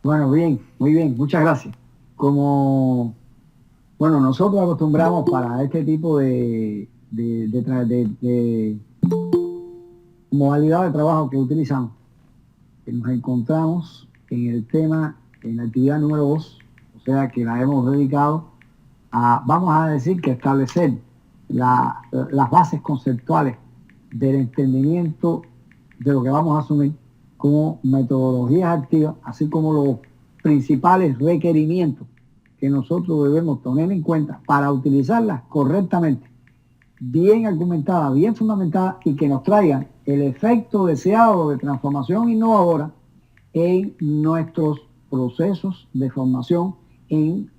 Bueno, bien, muy bien, muchas gracias. Como, bueno, nosotros acostumbramos para este tipo de modalidad de trabajo que utilizamos, que nos encontramos en el tema, en la actividad número 2, o sea que la hemos dedicado a, vamos a decir que establecer las bases conceptuales del entendimiento de lo que vamos a asumir como metodologías activas, así como los principales requerimientos que nosotros debemos tener en cuenta para utilizarlas correctamente, bien argumentadas, bien fundamentadas y que nos traigan el efecto deseado de transformación innovadora en nuestros procesos de formación,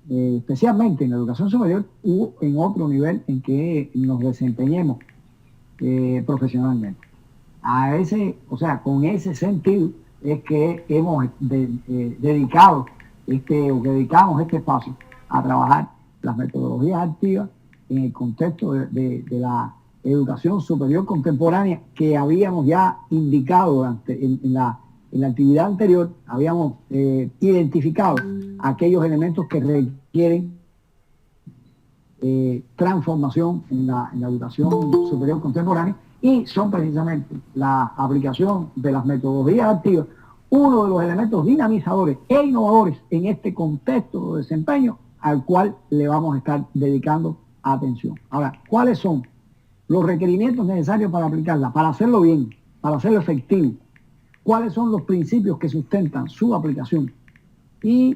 especialmente en la educación superior u en otro nivel en que nos desempeñemos profesionalmente. O sea, con ese sentido es que hemos dedicado o que dedicamos este espacio a trabajar las metodologías activas en el contexto de la educación superior contemporánea que habíamos ya indicado en la actividad anterior, habíamos identificado aquellos elementos que requieren transformación en la educación superior contemporánea y son precisamente la aplicación de las metodologías activas uno de los elementos dinamizadores e innovadores en este contexto de desempeño al cual le vamos a estar dedicando atención. Ahora, ¿cuáles son los requerimientos necesarios para aplicarla, para hacerlo bien, para hacerlo efectivo? ¿Cuáles son los principios que sustentan su aplicación? Y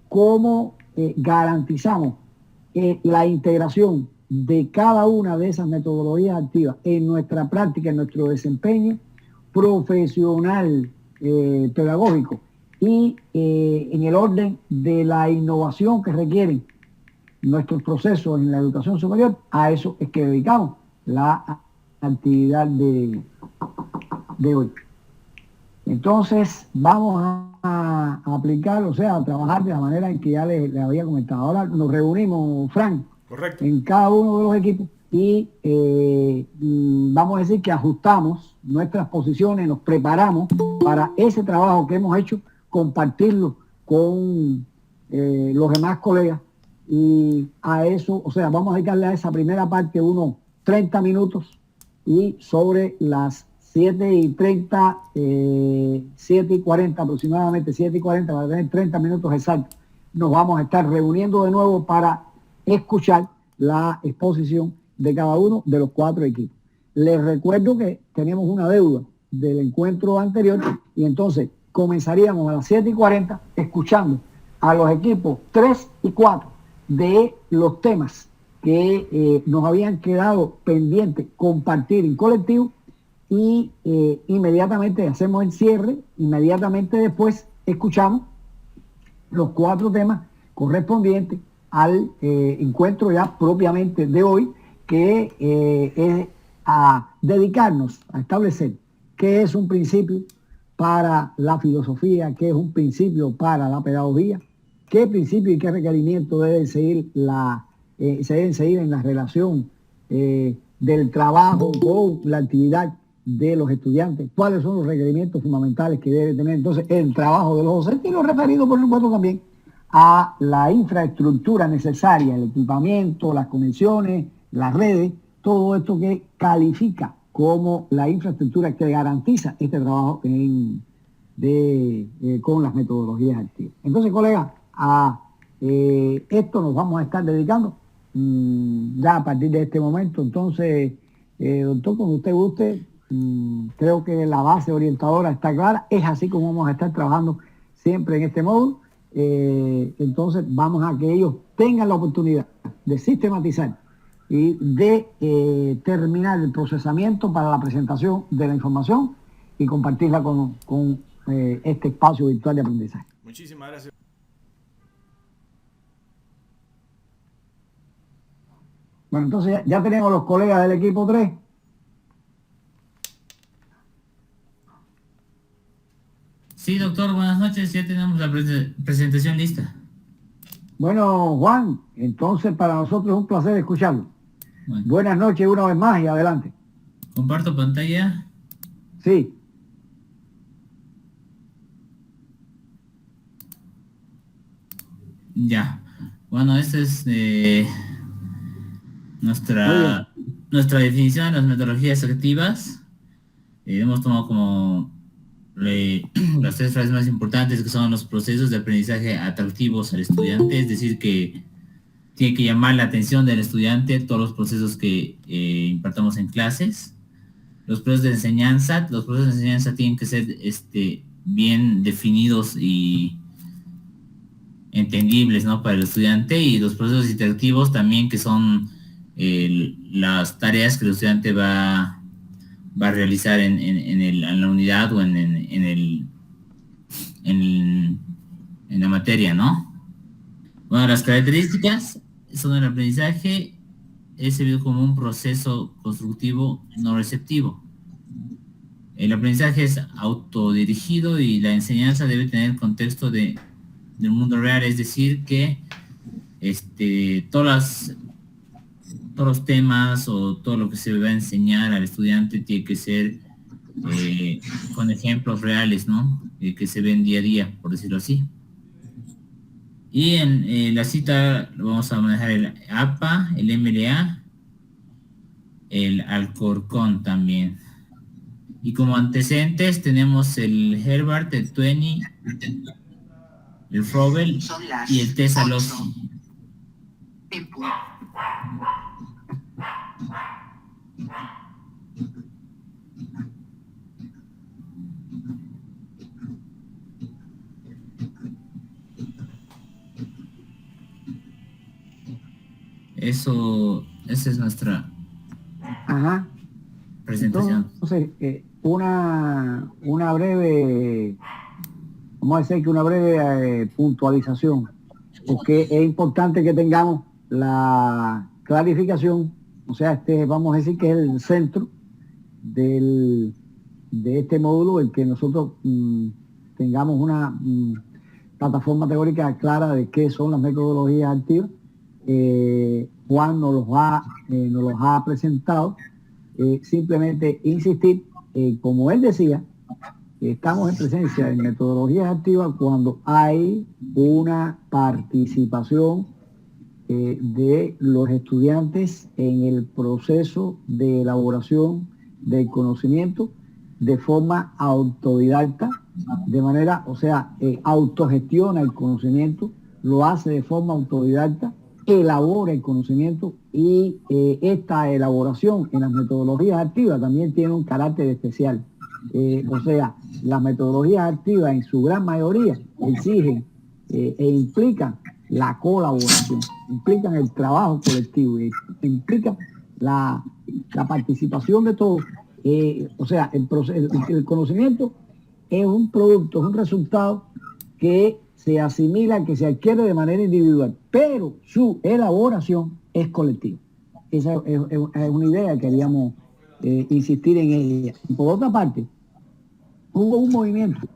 cómo garantizamos la integración de cada una de esas metodologías activas en nuestra práctica, en nuestro desempeño profesional, pedagógico y en el orden de la innovación que requieren nuestros procesos en la educación superior. A eso es que dedicamos la actividad de hoy. Entonces vamos a aplicar, o sea, a trabajar de la manera en que ya le había comentado. Ahora nos reunimos, Frank, Correcto. en cada uno de los equipos y vamos a decir que ajustamos nuestras posiciones, nos preparamos para ese trabajo que hemos hecho, compartirlo con los demás colegas y a eso, o sea, vamos a dedicarle a esa primera parte unos 30 minutos y sobre las 7:30, 7:40 aproximadamente, 7:40 para tener 30 minutos exactos, nos vamos a estar reuniendo de nuevo para escuchar la exposición de cada uno de los 4 equipos. Les recuerdo que tenemos una deuda del encuentro anterior y entonces comenzaríamos a las 7:40 escuchando a los equipos 3 y 4 de los temas que nos habían quedado pendientes compartir en colectivo y inmediatamente hacemos el cierre, inmediatamente después escuchamos los 4 temas correspondientes al encuentro ya propiamente de hoy, que es a dedicarnos a establecer qué es un principio para la filosofía, qué es un principio para la pedagogía, qué principio y qué requerimiento se deben seguir en la relación del trabajo con la actividad de los estudiantes, cuáles son los requerimientos fundamentales que debe tener entonces el trabajo de los docentes y lo referido por supuesto también a la infraestructura necesaria, el equipamiento, las conexiones, las redes, todo esto que califica como la infraestructura que garantiza este trabajo con las metodologías activas. Entonces, colegas, a esto nos vamos a estar dedicando ya a partir de este momento. Entonces, doctor, como usted guste, creo que la base orientadora está clara. Es así como vamos a estar trabajando siempre en este módulo. Entonces, vamos a que ellos tengan la oportunidad de sistematizar y de terminar el procesamiento para la presentación de la información y compartirla con este espacio virtual de aprendizaje. Muchísimas gracias. Bueno, entonces ya tenemos los colegas del equipo 3. Sí, doctor, buenas noches. Ya tenemos la presentación lista. Bueno, Juan, entonces para nosotros es un placer escucharlo. Bueno, Buenas noches una vez más y adelante. comparto pantalla. Sí. Ya. Bueno, esta es Muy bien. nuestra definición de las metodologías activas. Hemos tomado como las tres frases más importantes, que son los procesos de aprendizaje atractivos al estudiante, es decir, que tiene que llamar la atención del estudiante todos los procesos que impartamos en clases. Los procesos de enseñanza tienen que ser bien definidos y entendibles, ¿no? Para el estudiante, y los procesos interactivos también, que son las tareas que el estudiante va a realizar en la unidad o en, en la materia, ¿no? Bueno, las características son el aprendizaje es visto como un proceso constructivo no receptivo. El aprendizaje es autodirigido y la enseñanza debe tener contexto del mundo real, es decir, que todos los temas o todo lo que se va a enseñar al estudiante tiene que ser con ejemplos reales, ¿no? Que se ven día a día, por decirlo así. Y en la cita vamos a manejar el APA, el MLA, el Alcorcón también. Y como antecedentes tenemos el Herbert, el Twain, el Froebel y el Tesalowski. Esa es nuestra Ajá. presentación. Entonces, una breve, vamos a decir que una breve puntualización, porque es importante que tengamos la clarificación, o sea, vamos a decir que es el centro de este módulo, el que nosotros tengamos una plataforma teórica clara de qué son las metodologías activas. Juan nos los ha presentado. Simplemente insistir, como él decía, estamos en presencia de metodologías activas cuando hay una participación de los estudiantes en el proceso de elaboración del conocimiento de forma autodidacta, de manera, o sea, autogestiona el conocimiento, lo hace de forma autodidacta, elabora el conocimiento, y esta elaboración en las metodologías activas también tiene un carácter especial. O sea, las metodologías activas en su gran mayoría exigen e implican la colaboración, implican el trabajo colectivo, implican la participación de todos. O sea, el conocimiento es un producto, es un resultado que se asimila, que se adquiere de manera individual, pero su elaboración es colectiva. Esa es una idea que queríamos insistir en ella. Y por otra parte, hubo un movimiento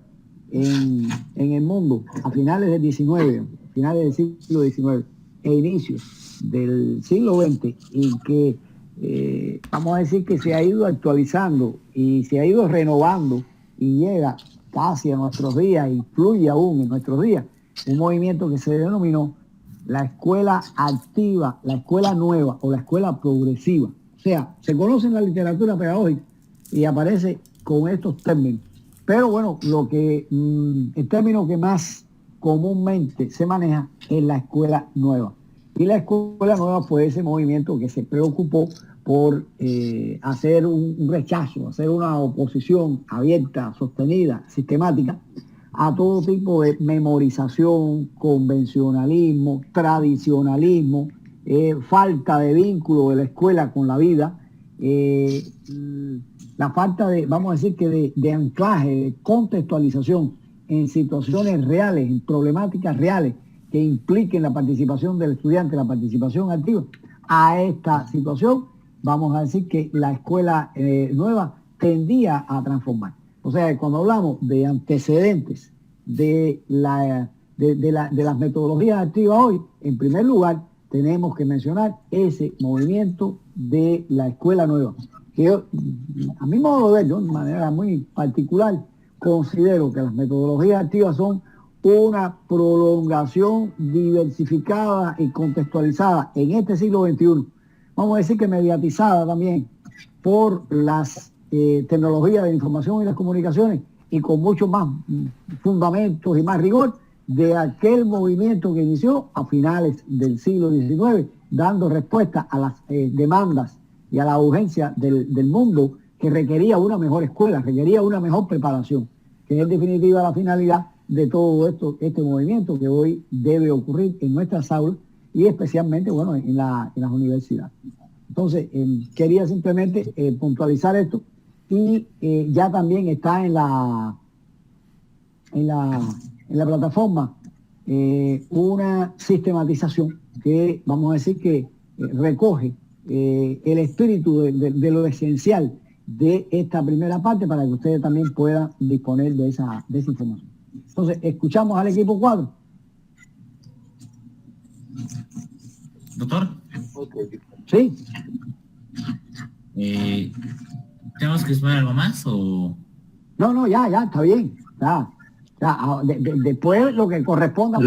en el mundo a finales del 19, finales del siglo XIX e inicios del siglo XX, y que vamos a decir que se ha ido actualizando y se ha ido renovando y llega casi a nuestros días, influye aún en nuestros días, un movimiento que se denominó la escuela activa, la escuela nueva o la escuela progresiva. O sea, se conoce en la literatura pedagógica y aparece con estos términos. Pero bueno, el término que más comúnmente se maneja es la escuela nueva. Y la escuela nueva fue ese movimiento que se preocupó por hacer un rechazo, hacer una oposición abierta, sostenida, sistemática a todo tipo de memorización, convencionalismo, tradicionalismo, falta de vínculo de la escuela con la vida, la falta de, vamos a decir que de anclaje, de contextualización en situaciones reales, en problemáticas reales que impliquen la participación del estudiante, la participación activa. A esta situación, vamos a decir que la escuela nueva tendía a transformar. O sea, cuando hablamos de antecedentes de las metodologías activas hoy, en primer lugar, tenemos que mencionar ese movimiento de la escuela nueva. Que yo, a mi modo de ver, yo de manera muy particular, considero que las metodologías activas son una prolongación diversificada y contextualizada en este siglo XXI, vamos a decir que mediatizada también por las tecnologías de la información y las comunicaciones, y con mucho más fundamentos y más rigor de aquel movimiento que inició a finales del siglo XIX, dando respuesta a las demandas y a la urgencia del mundo, que requería una mejor escuela, requería una mejor preparación, que es en definitiva la finalidad de todo esto, este movimiento que hoy debe ocurrir en nuestras aulas y especialmente, bueno, en las universidades. Entonces, quería simplemente puntualizar esto, y ya también está en la plataforma una sistematización que, vamos a decir, que recoge el espíritu de lo esencial de esta primera parte, para que ustedes también puedan disponer de esa información. Entonces, escuchamos al equipo 4. Doctor. Sí. ¿Tenemos que esperar algo más o...? No, ya, está bien. Ya, después lo que corresponda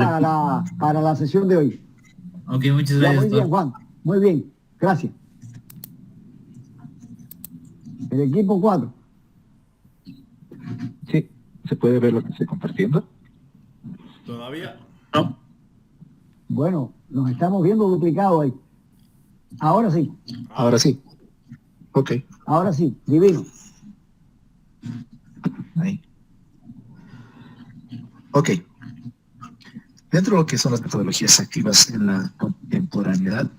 para la sesión de hoy. Ok, muchas gracias. Muy bien, Juan. Muy bien. Gracias. El equipo 4. Sí, ¿se puede ver lo que estoy compartiendo? ¿Todavía? No. Bueno, nos estamos viendo duplicados ahí. Ahora sí. Ahora sí. Ok. Ahora sí, divino. Ahí. Ok. Dentro de lo que son las metodologías activas en la contemporaneidad,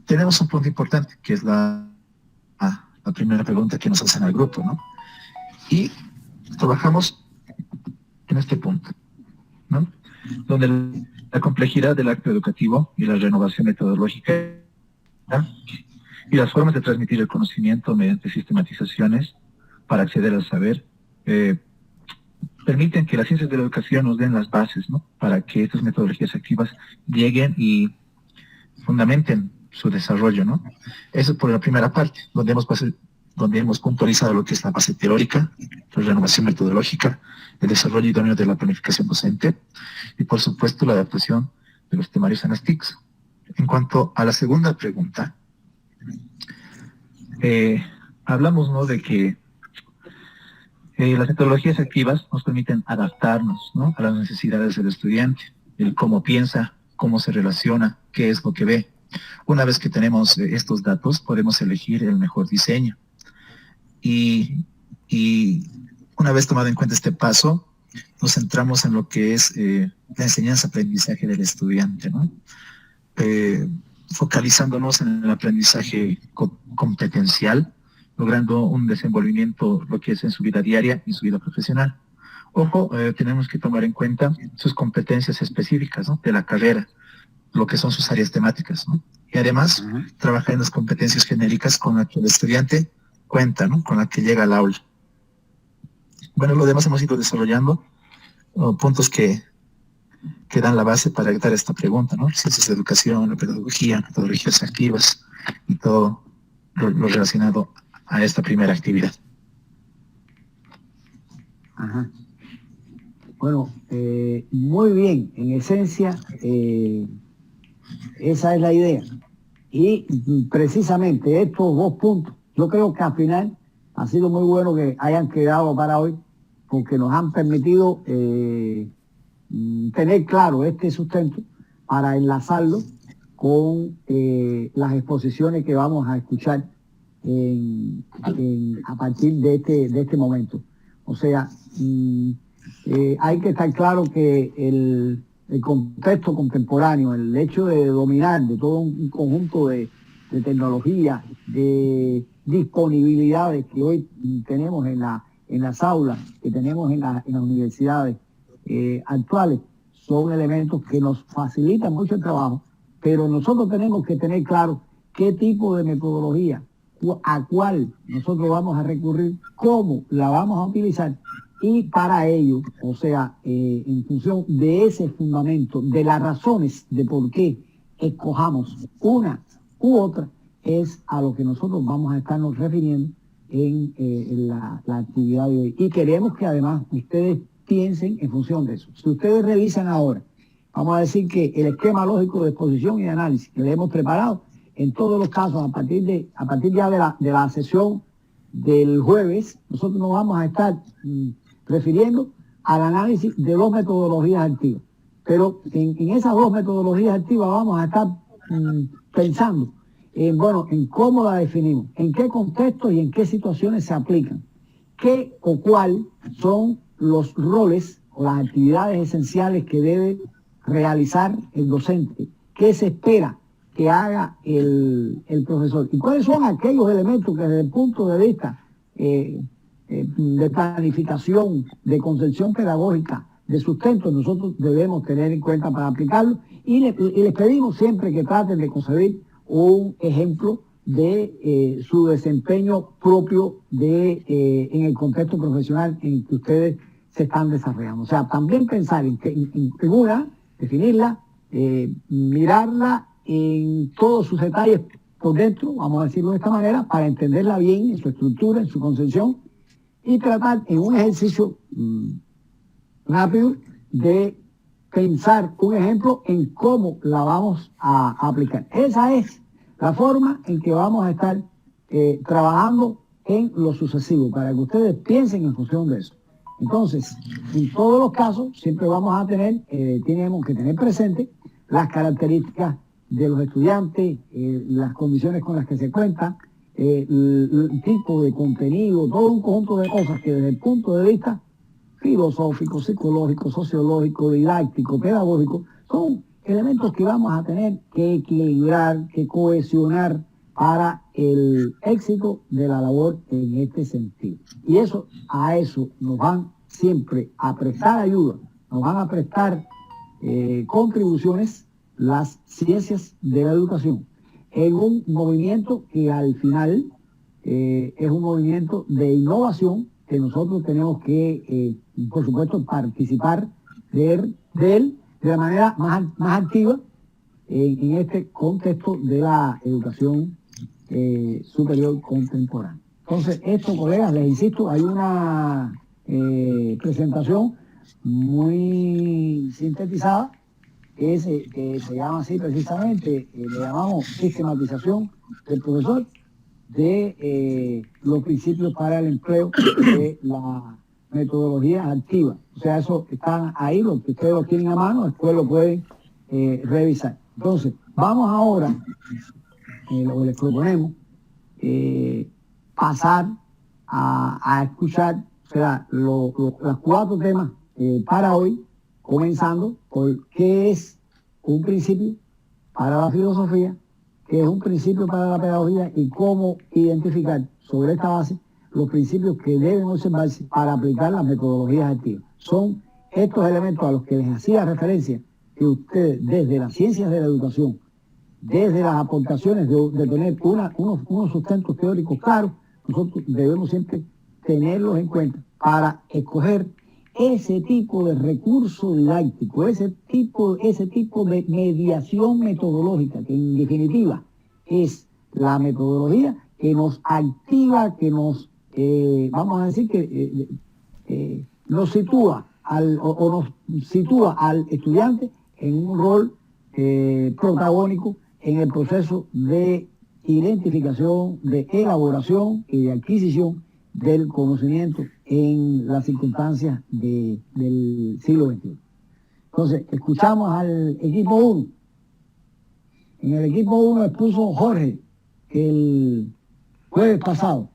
tenemos un punto importante, que es la primera pregunta que nos hacen al grupo, ¿no? Y trabajamos en este punto, ¿no? Donde la complejidad del acto educativo y la renovación metodológica, ¿no?, y las formas de transmitir el conocimiento mediante sistematizaciones para acceder al saber, permiten que las ciencias de la educación nos den las bases, ¿no?, para que estas metodologías activas lleguen y fundamenten su desarrollo, ¿no? Eso por la primera parte, donde hemos puntualizado lo que es la base teórica, la renovación metodológica, el desarrollo idóneo de la planificación docente y, por supuesto, la adaptación de los temarios en las TICs. En cuanto a la segunda pregunta, hablamos, ¿no?, de que las metodologías activas nos permiten adaptarnos, ¿no?, a las necesidades del estudiante, el cómo piensa, cómo se relaciona, qué es lo que ve. Una vez que tenemos estos datos, podemos elegir el mejor diseño. Y una vez tomado en cuenta este paso, nos centramos en lo que es la enseñanza-aprendizaje del estudiante, ¿no? Focalizándonos en el aprendizaje competencial, logrando un desenvolvimiento, lo que es en su vida diaria y su vida profesional. Ojo, tenemos que tomar en cuenta sus competencias específicas, ¿no?, de la carrera, lo que son sus áreas temáticas, ¿no? Y además, trabajar en las competencias genéricas con las que el estudiante cuenta, ¿no?, con la que llega al aula. Bueno, lo demás hemos ido desarrollando puntos que dan la base para dar esta pregunta, ¿no? Ciencias de educación, la pedagogía, metodologías activas y todo lo relacionado a esta primera actividad. Ajá. Bueno, muy bien. En esencia, esa es la idea. Y precisamente estos dos puntos, yo creo que al final ha sido muy bueno que hayan quedado para hoy, porque nos han permitido tener claro este sustento para enlazarlo con las exposiciones que vamos a escuchar a partir de este momento. O sea, hay que estar claro que el contexto contemporáneo, el hecho de dominar de todo un conjunto de tecnologías, de disponibilidades que hoy tenemos en las aulas, que tenemos en las universidades actuales, son elementos que nos facilitan mucho el trabajo, pero nosotros tenemos que tener claro qué tipo de metodología, a cuál nosotros vamos a recurrir, cómo la vamos a utilizar, y para ello, o sea, en función de ese fundamento, de las razones de por qué escojamos una u otra, es a lo que nosotros vamos a estarnos refiriendo en la actividad de hoy. Y queremos que además ustedes piensen en función de eso. Si ustedes revisan ahora, vamos a decir que el esquema lógico de exposición y de análisis que le hemos preparado, en todos los casos, a partir ya de la sesión del jueves, nosotros nos vamos a estar refiriendo al análisis de 2 metodologías activas. Pero en esas 2 metodologías activas vamos a estar pensando en cómo la definimos, en qué contextos y en qué situaciones se aplican, qué o cuál son los roles o las actividades esenciales que debe realizar el docente, qué se espera que haga el profesor y cuáles son aquellos elementos que desde el punto de vista de planificación, de concepción pedagógica, de sustento, nosotros debemos tener en cuenta para aplicarlo y les pedimos siempre que traten de concebir un ejemplo de su desempeño propio en el contexto profesional en que ustedes se están desarrollando. O sea, también pensar en una, definirla, mirarla en todos sus detalles por dentro, vamos a decirlo de esta manera, para entenderla bien en su estructura, en su concepción, y tratar en un ejercicio rápido de pensar un ejemplo en cómo la vamos a aplicar. Esa es la forma en que vamos a estar trabajando en lo sucesivo, para que ustedes piensen en función de eso. Entonces, en todos los casos, siempre vamos a tenemos que tener presente las características de los estudiantes, las condiciones con las que se cuentan, el tipo de contenido, todo un conjunto de cosas que desde el punto de vista filosófico, psicológico, sociológico, didáctico, pedagógico, son elementos que vamos a tener que equilibrar, que cohesionar para el éxito de la labor en este sentido. Y a eso nos van siempre a prestar ayuda, nos van a prestar contribuciones las ciencias de la educación en un movimiento que al final es un movimiento de innovación que nosotros tenemos que, por supuesto, participar de él de la manera más activa en este contexto de la educación superior contemporánea. Entonces, esto, colegas, les insisto, hay una presentación muy sintetizada que se llama así precisamente, le llamamos sistematización del profesor de los principios para el empleo de la metodología activa. O sea, eso están ahí, los que ustedes lo tienen a mano, después lo pueden revisar. Entonces, vamos ahora, lo que les proponemos, pasar a escuchar, o sea, los 4 temas para hoy, comenzando por qué es un principio para la filosofía, qué es un principio para la pedagogía y cómo identificar sobre esta base los principios que deben observarse para aplicar las metodologías activas. Son estos elementos a los que les hacía referencia que ustedes desde las ciencias de la educación, desde las aportaciones de tener unos sustentos teóricos claros, nosotros debemos siempre tenerlos en cuenta para escoger ese tipo de recurso didáctico, ese tipo de mediación metodológica, que en definitiva es la metodología que nos activa, que nos, vamos a decir que nos sitúa nos sitúa al estudiante en un rol protagónico en el proceso de identificación, de elaboración y de adquisición del conocimiento en las circunstancias del siglo XXI. Entonces, escuchamos al equipo 1. En el equipo 1 expuso Jorge el jueves pasado.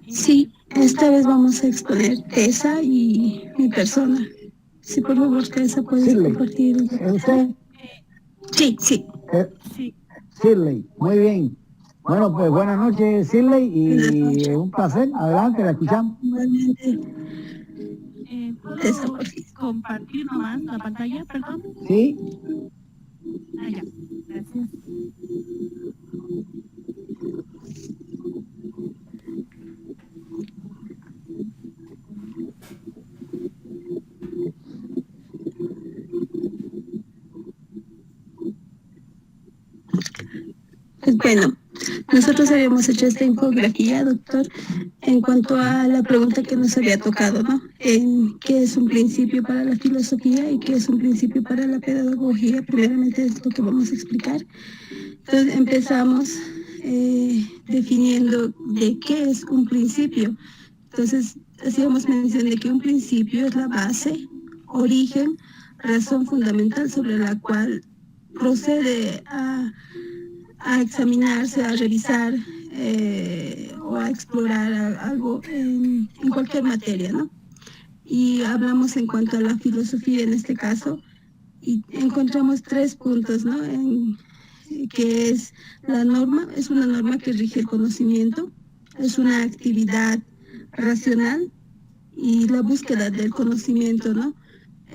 Sí, esta vez vamos a exponer esa y mi persona. Sí, por favor, Teresa, puedes compartir. ¿Es usted? Sí, sí. Shirley, muy bien. Bueno, pues buenas noches, Shirley, y es un placer. Adelante, la escuchamos. Igualmente. ¿Puedo compartir nomás la pantalla, perdón? Sí. Ah, ya. Gracias. Pues bueno, Nosotros habíamos hecho esta infografía, doctor, en cuanto a la pregunta que nos había tocado, ¿no? En qué es un principio para la filosofía y qué es un principio para la pedagogía. Primeramente es lo que vamos a explicar. Entonces empezamos definiendo de qué es un principio. Entonces hacíamos mención de que un principio es la base, origen, razón fundamental sobre la cual procede a examinarse, a revisar o a explorar algo en cualquier materia, ¿no? Y hablamos en cuanto a la filosofía en este caso y encontramos 3 puntos, ¿no? Que es la norma, es una norma que rige el conocimiento, es una actividad racional y la búsqueda del conocimiento, ¿no?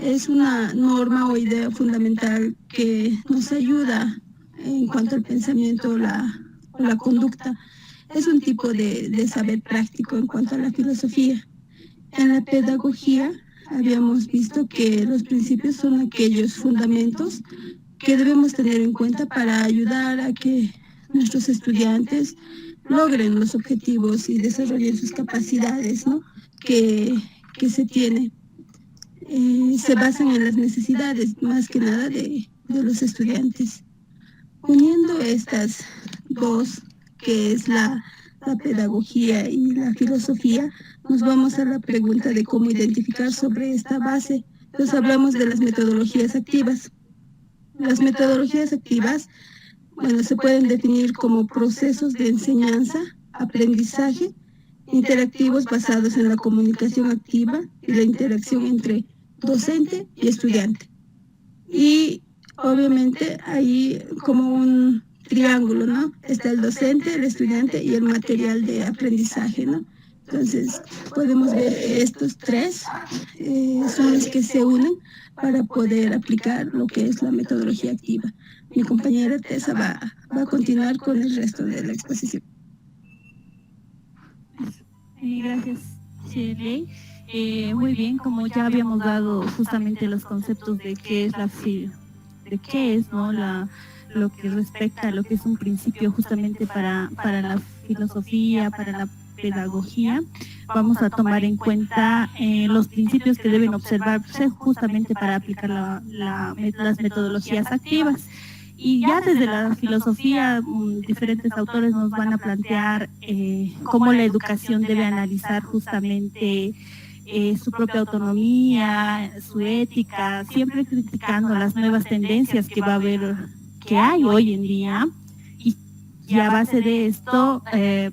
Es una norma o idea fundamental que nos ayuda en cuanto al pensamiento o la conducta. Es un tipo de saber práctico en cuanto a la filosofía. En la pedagogía habíamos visto que los principios son aquellos fundamentos que debemos tener en cuenta para ayudar a que nuestros estudiantes logren los objetivos y desarrollen sus capacidades, ¿no? que se tiene. Se basan en las necesidades más que nada de los estudiantes. Uniendo estas dos, que es la pedagogía y la filosofía, nos vamos a la pregunta de cómo identificar sobre esta base. Entonces hablamos de las metodologías activas. Las metodologías activas, bueno, se pueden definir como procesos de enseñanza, aprendizaje, interactivos basados en la comunicación activa y la interacción entre docente y estudiante. Y obviamente hay como un triángulo, ¿no? Está el docente, el estudiante y el material de aprendizaje, ¿no? Entonces podemos ver que estos 3 son los que se unen para poder aplicar lo que es la metodología activa. Mi compañera Tessa va a continuar con el resto de la exposición. Gracias, Shirley. Muy bien, como ya habíamos dado justamente los conceptos de qué es ¿no? Lo que respecta a lo que es un principio justamente para la filosofía, para la pedagogía, vamos a tomar en cuenta los principios que deben observarse justamente para aplicar las metodologías activas. Y ya desde la filosofía, diferentes autores nos van a plantear cómo la educación debe analizar justamente su propia autonomía, su ética, siempre criticando las nuevas tendencias que hay hoy en día, y a base de esto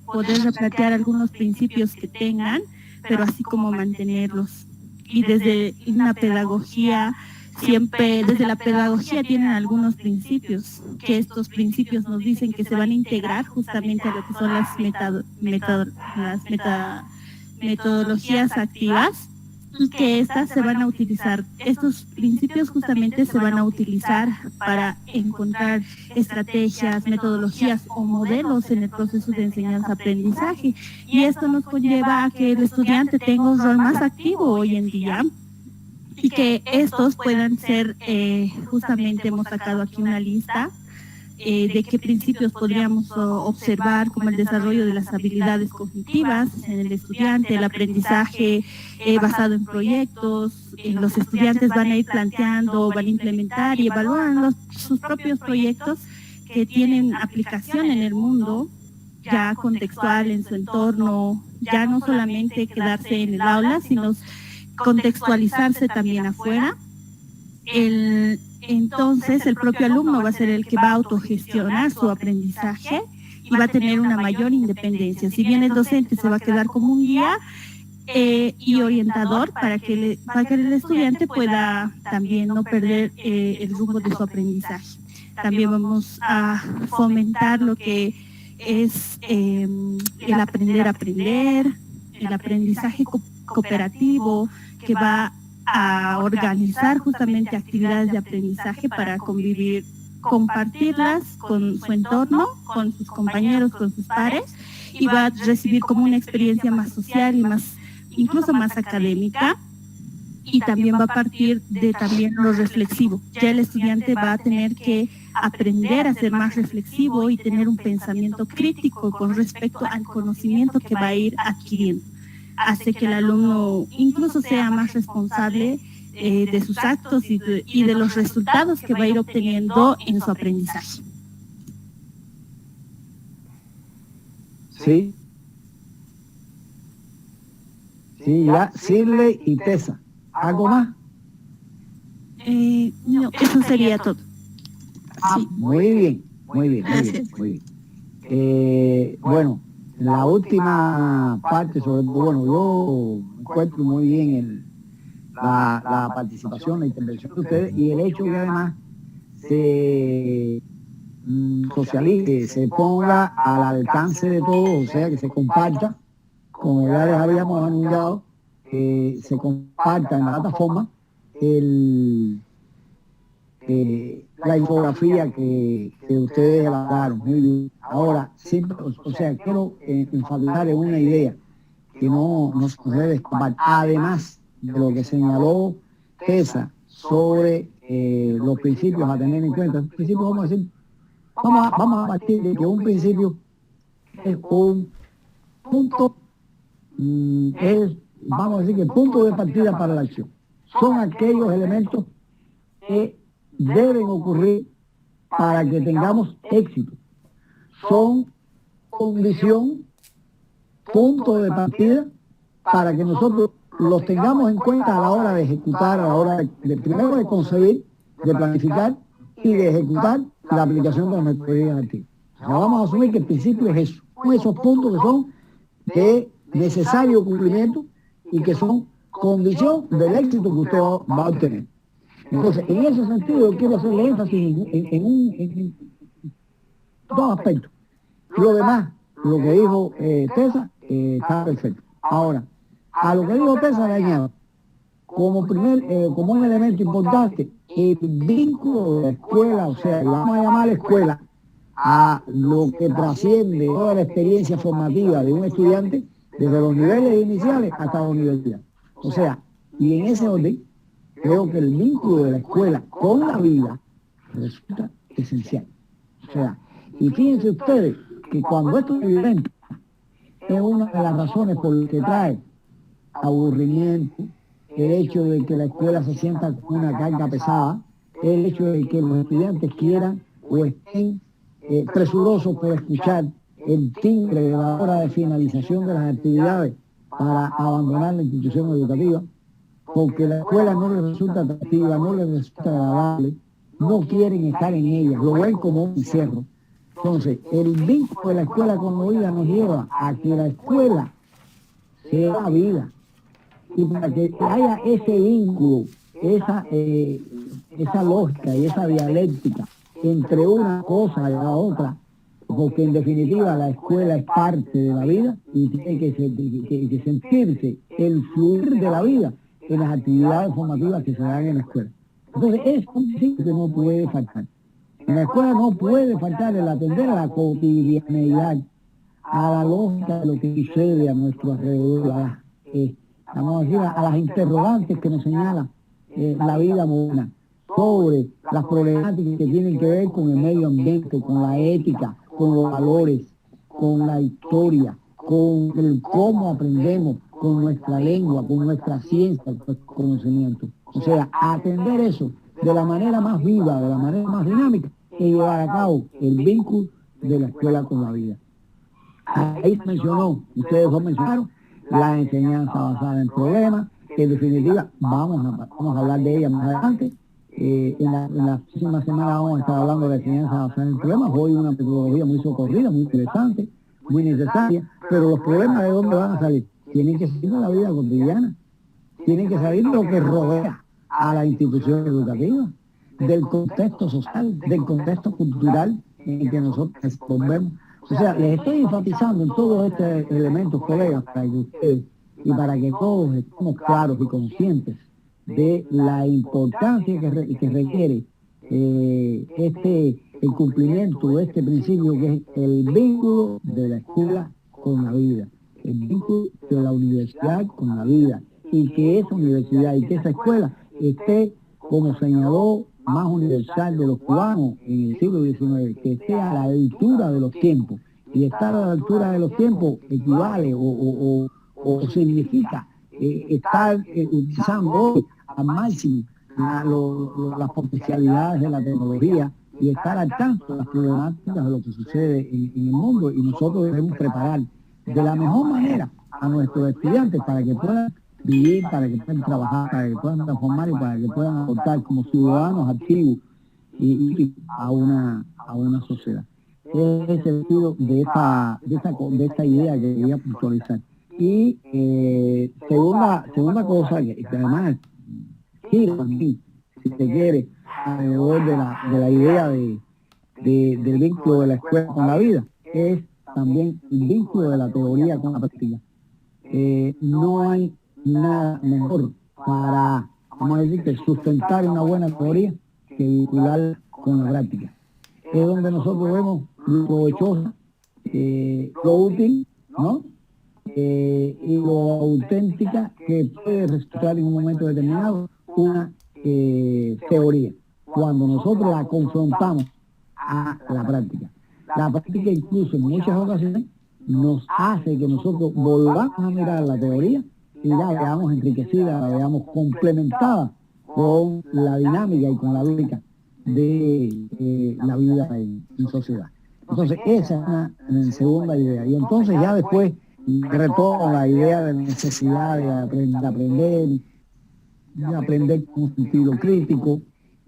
poder replantear algunos principios que tengan, pero así como mantenerlos. Y desde una pedagogía, desde la pedagogía tienen algunos principios, que estos principios nos dicen que se van a integrar justamente a lo que son las metodologías activas, y que estas se van a utilizar, estos principios justamente se van a utilizar para encontrar estrategias, metodologías o modelos en el proceso de enseñanza-aprendizaje, y esto nos conlleva a que el estudiante tenga un rol más activo hoy en día, y que estos puedan ser, justamente hemos sacado aquí una lista de qué principios podríamos observar, como el desarrollo de las habilidades cognitivas en el estudiante, el aprendizaje basado en proyectos. Los estudiantes van a ir planteando, van a implementar y evaluar sus propios proyectos que tienen aplicación en el mundo, ya contextual en su entorno, ya no solamente quedarse en el aula, sino contextualizarse también afuera. Entonces el propio alumno va a ser el que va a autogestionar su aprendizaje y va a tener una mayor independencia. Si bien el docente se va a quedar como un guía y orientador para que el estudiante pueda también no perder el rumbo de su aprendizaje. También vamos a fomentar lo que es el aprender a aprender, el aprendizaje cooperativo, que va a organizar justamente actividades de aprendizaje para convivir, compartirlas con su entorno, con sus compañeros, con sus pares, y va a recibir como una experiencia más social y incluso más académica. Y también va a partir de también lo reflexivo. Ya el estudiante va a tener que aprender a ser más reflexivo y tener un pensamiento crítico con respecto al conocimiento que va a ir adquiriendo. Hace que el alumno incluso sea más responsable de sus actos y de los resultados que va a ir obteniendo en su aprendizaje. Sí. Sí, ya, Shirley y Tessa. ¿Algo más? No, eso sería todo. Sí. Muy bien, muy bien, muy bien, muy bien. Bueno, la última parte, sobre todo, bueno, yo encuentro muy bien la participación, la intervención de ustedes y el hecho que además se socialice, se ponga al alcance de todos, o sea, que se comparta, como ya les habíamos anunciado, que se comparta en la plataforma la infografía que ustedes elaboraron. Muy bien. Ahora, siempre, o sea, quiero enfatizar en una idea que no nos debe escapar, además de lo que señaló Tessa sobre los principios a tener en cuenta. Los principios, vamos a decir, vamos a partir de que un principio es un punto, vamos a decir que el punto de partida para la acción. Son aquellos elementos que deben ocurrir para que tengamos éxito. Son condición, punto de partida, para que nosotros los tengamos en cuenta a la hora de ejecutar, a la hora de primero de concebir, de planificar y de ejecutar la aplicación de las metodologías activas. O sea, vamos a asumir que el principio es eso, son esos puntos que son de necesario cumplimiento y que son condición del éxito que usted va a obtener. Entonces, en ese sentido, yo quiero hacerle énfasis en dos aspectos. Lo demás, lo que dijo Tessa, está perfecto. Ahora, a lo que dijo Tessa le añado, como un elemento importante, el vínculo de la escuela, o sea, vamos a llamar escuela a lo que trasciende toda la experiencia formativa de un estudiante, desde los niveles iniciales hasta la universidad. O sea, y en ese orden, creo que el vínculo de la escuela con la vida resulta esencial. O sea, y fíjense ustedes que cuando esto es violento, es una de las razones por las que trae aburrimiento, el hecho de que la escuela se sienta con una carga pesada, el hecho de que los estudiantes quieran o estén presurosos por escuchar el timbre de la hora de finalización de las actividades para abandonar la institución educativa, porque la escuela no les resulta atractiva, no les resulta agradable, no quieren estar en ella, lo ven como un encierro. Entonces, el vínculo de la escuela con la vida nos lleva a que la escuela sea la vida. Y para que haya ese vínculo, esa lógica y esa dialéctica entre una cosa y la otra, porque en definitiva la escuela es parte de la vida y tiene que sentirse el fluir de la vida en las actividades formativas que se dan en la escuela. Entonces es un principio que no puede faltar. En la escuela no puede faltar el atender a la cotidianeidad, a la lógica de lo que sucede a nuestro alrededor, vamos a decir, a las interrogantes que nos señala la vida moderna sobre las problemáticas que tienen que ver con el medio ambiente, con la ética, con los valores, con la historia, con el cómo aprendemos, con nuestra lengua, con nuestra ciencia, con nuestro conocimiento. O sea, atender eso de la manera más viva, de la manera más dinámica, y llevar a cabo el vínculo de la escuela con la vida. Ahí se mencionó, ustedes dos mencionaron, la enseñanza basada en problemas, que en definitiva vamos a hablar de ella más adelante. En la próxima semana vamos a estar hablando de la enseñanza basada en problemas. Hoy una metodología muy socorrida, muy interesante, muy necesaria, pero los problemas ¿de dónde van a salir? Tienen que salir de la vida cotidiana, tienen que salir de lo que rodea a la institución educativa, del contexto social, del contexto cultural en el que nosotros nos movemos. O sea, les estoy enfatizando en todos estos elementos, colegas, para que ustedes y para que todos estemos claros y conscientes de la importancia que requiere el cumplimiento de este principio, que es el vínculo de la escuela con la vida, el vínculo de la universidad con la vida, y que esa universidad y que esa escuela esté, como señaló más universal de los cubanos en el siglo XIX, que esté a la altura de los tiempos. Y estar a la altura de los tiempos equivale o significa estar utilizando hoy al máximo las potencialidades de la tecnología y estar al tanto de las problemáticas de lo que sucede en el mundo, y nosotros debemos preparar de la mejor manera a nuestros estudiantes para que puedan vivir, para que puedan trabajar, para que puedan transformar y para que puedan aportar como ciudadanos activos y a una sociedad. Es el sentido de esta idea que quería puntualizar. Y segunda cosa, que además gira también, si se quiere, alrededor de la idea del vínculo de la escuela con la vida, es también el vínculo de la teoría con la práctica. No hay nada mejor para, vamos a decir, que sustentar una buena teoría que vincular con la práctica. Es donde nosotros vemos lo provechoso, lo útil, ¿no? Y lo auténtica que puede resultar en un momento determinado una teoría, cuando nosotros la confrontamos a la práctica. La práctica incluso en muchas ocasiones nos hace que nosotros volvamos a mirar la teoría y la veamos enriquecida, la veamos complementada con la dinámica y con la lógica de la vida en sociedad. Entonces esa es una segunda idea. Y entonces ya después retomo la idea de la necesidad de aprender con un sentido crítico,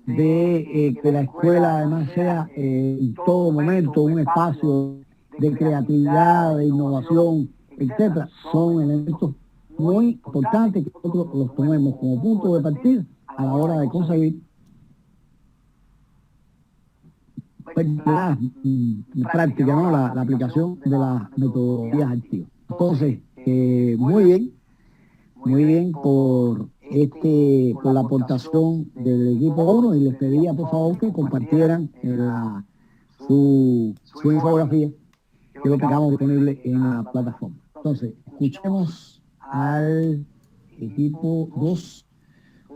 de que la escuela además sea en todo momento un espacio de creatividad, de innovación, etcétera. Son elementos muy importantes que nosotros los tomemos como punto de partida a la hora de conseguir la práctica, ¿no? La aplicación de las metodologías activas. Entonces, muy bien por la aportación del equipo 1, y les pedía por favor que compartieran su infografía, que lo tengamos disponible en la plataforma. Entonces, escuchemos al equipo 2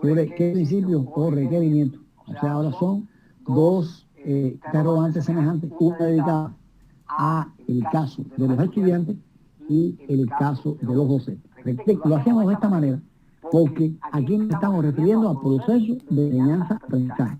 sobre qué principios o requerimientos. O sea, ahora son dos interrogantes semejantes, una dedicada a el caso de los estudiantes y el caso de los docentes. Lo hacemos de esta manera porque aquí nos estamos refiriendo al proceso de enseñanza-aprendizaje.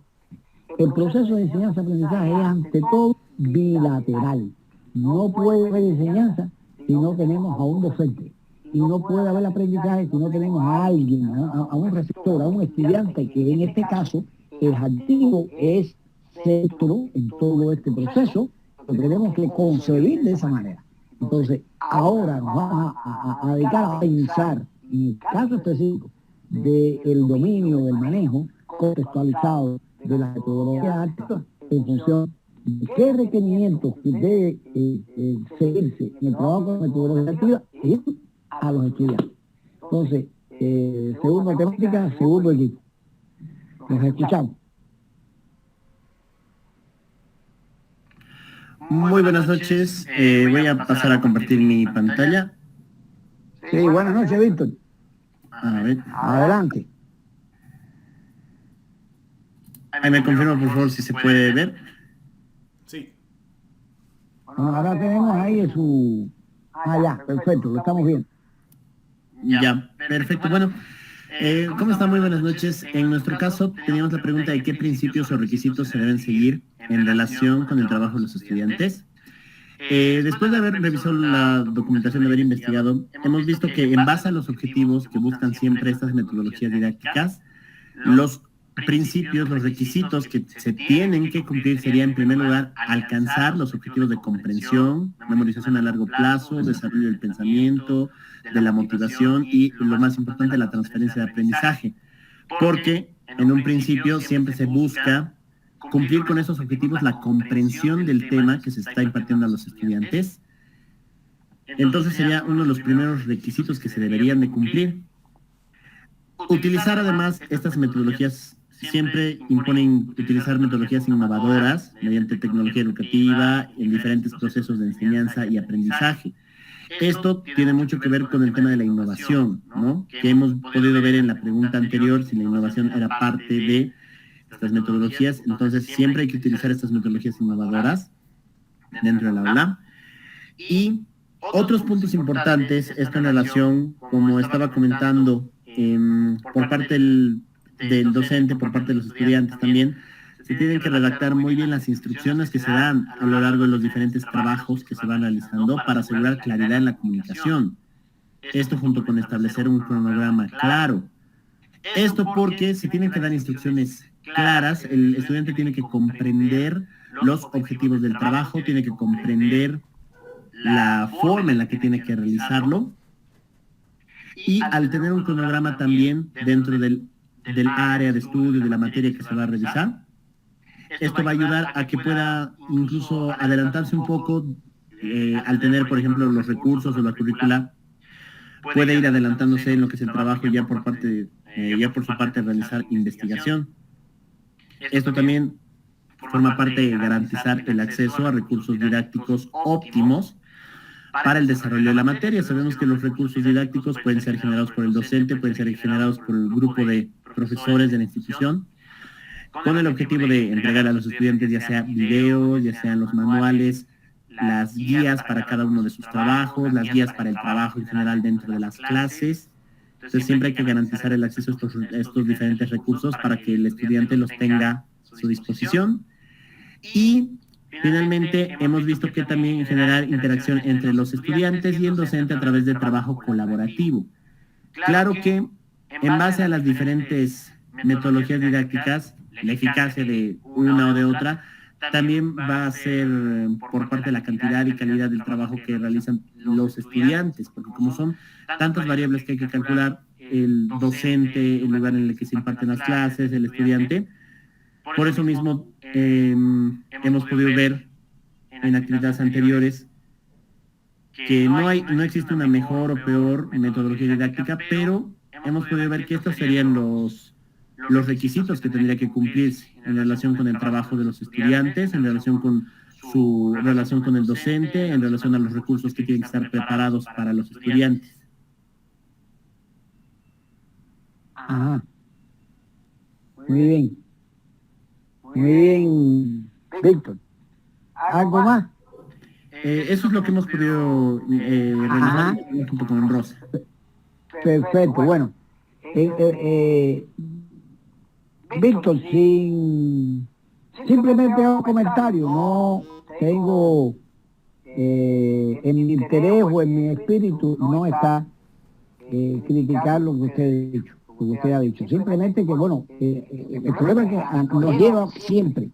El proceso de enseñanza-aprendizaje es ante todo bilateral. No puede haber enseñanza si no tenemos a un docente, y no puede haber aprendizaje si no tenemos a alguien, a un receptor, a un estudiante que en este caso es activo, es centro en todo este proceso. Lo tenemos que concebir de esa manera. Entonces, ahora nos vamos a dedicar a pensar en el caso específico del dominio, del manejo contextualizado de la metodología activa en función de qué requerimientos debe seguirse en el trabajo de metodología activa y a los estudiantes. Entonces, segunda temática, segundo equipo. Los escuchamos. Muy buenas noches. Voy a pasar a compartir mi pantalla. Sí, buenas noches, Víctor. A ver. Adelante. Ahí me confirma, por favor, si se puede ver. Sí. Bueno, ahora tenemos ahí su... ya, perfecto, lo estamos viendo. Ya, perfecto. Bueno, ¿cómo están? Muy buenas noches. En nuestro caso, teníamos la pregunta de qué principios o requisitos se deben seguir en relación con el trabajo de los estudiantes. Después de haber revisado la documentación, de haber investigado, hemos visto que en base a los objetivos que buscan siempre estas metodologías didácticas, los principios, los requisitos que se tienen que cumplir sería, en primer lugar, alcanzar los objetivos de comprensión, memorización a largo plazo, desarrollo del pensamiento, de la motivación y, lo más importante, la transferencia de aprendizaje. Porque en un principio siempre se busca cumplir con esos objetivos la comprensión del tema que se está impartiendo a los estudiantes. Entonces sería uno de los primeros requisitos que se deberían de cumplir. Utilizar además estas metodologías, siempre imponen utilizar metodologías innovadoras mediante tecnología educativa en diferentes procesos de enseñanza y aprendizaje. Esto tiene mucho que ver con el tema de la innovación, ¿no? Que hemos podido ver en la pregunta anterior si la innovación era parte de nuestras metodologías. Entonces siempre hay que utilizar estas metodologías innovadoras dentro del aula. Y otros puntos importantes, esta en relación, como estaba comentando, por parte del docente, por parte de los estudiantes también, se tienen que redactar muy bien las instrucciones que se dan a lo largo de los diferentes trabajos que se van realizando para asegurar claridad en la comunicación. Esto junto con establecer un cronograma claro. Esto porque se tienen que dar instrucciones claras, el estudiante tiene que comprender los objetivos del trabajo, tiene que comprender la forma en la que tiene que realizarlo, y al tener un cronograma también dentro del área de estudio, de la materia que se va a revisar, esto va a ayudar a que pueda incluso adelantarse un poco al tener, por ejemplo, los recursos o la currícula, puede ir adelantándose en lo que es el trabajo ya por su parte realizar investigación. Esto también forma parte de garantizar el acceso a recursos didácticos óptimos para el desarrollo de la materia. Sabemos que los recursos didácticos pueden ser generados por el docente, pueden ser generados por el grupo de profesores de la institución, con el objetivo de entregar a los estudiantes ya sea videos, ya sean los manuales, las guías para cada uno de sus trabajos, las guías para el trabajo en general dentro de las clases. Entonces siempre hay que garantizar el acceso a estos diferentes recursos para que el estudiante los tenga a su disposición. Y finalmente hemos visto que también generar interacción entre los estudiantes y el docente a través del trabajo colaborativo. Claro que en base a las diferentes metodologías didácticas, la eficacia de una o de otra también va a ser por parte de la cantidad y calidad del trabajo que realizan los estudiantes, porque como son tantas variables que hay que calcular, el docente, el lugar en el que se imparten las clases, el estudiante, por eso mismo hemos podido ver en actividades anteriores que no existe una mejor o peor metodología didáctica, pero hemos podido ver que estos serían los requisitos que tendría que cumplirse en relación con el trabajo de los estudiantes, en relación con su relación con el docente, en relación a los recursos que tienen que estar preparados para los estudiantes. Ajá. Muy bien. Muy bien, Víctor. ¿Algo más? Eso es lo que hemos podido realizar junto con Rosa. Perfecto, bueno. Víctor, simplemente hago un comentario, no tengo en mi interés o en mi espíritu no está criticar lo que usted ha dicho, simplemente que bueno, el problema es que nos lleva siempre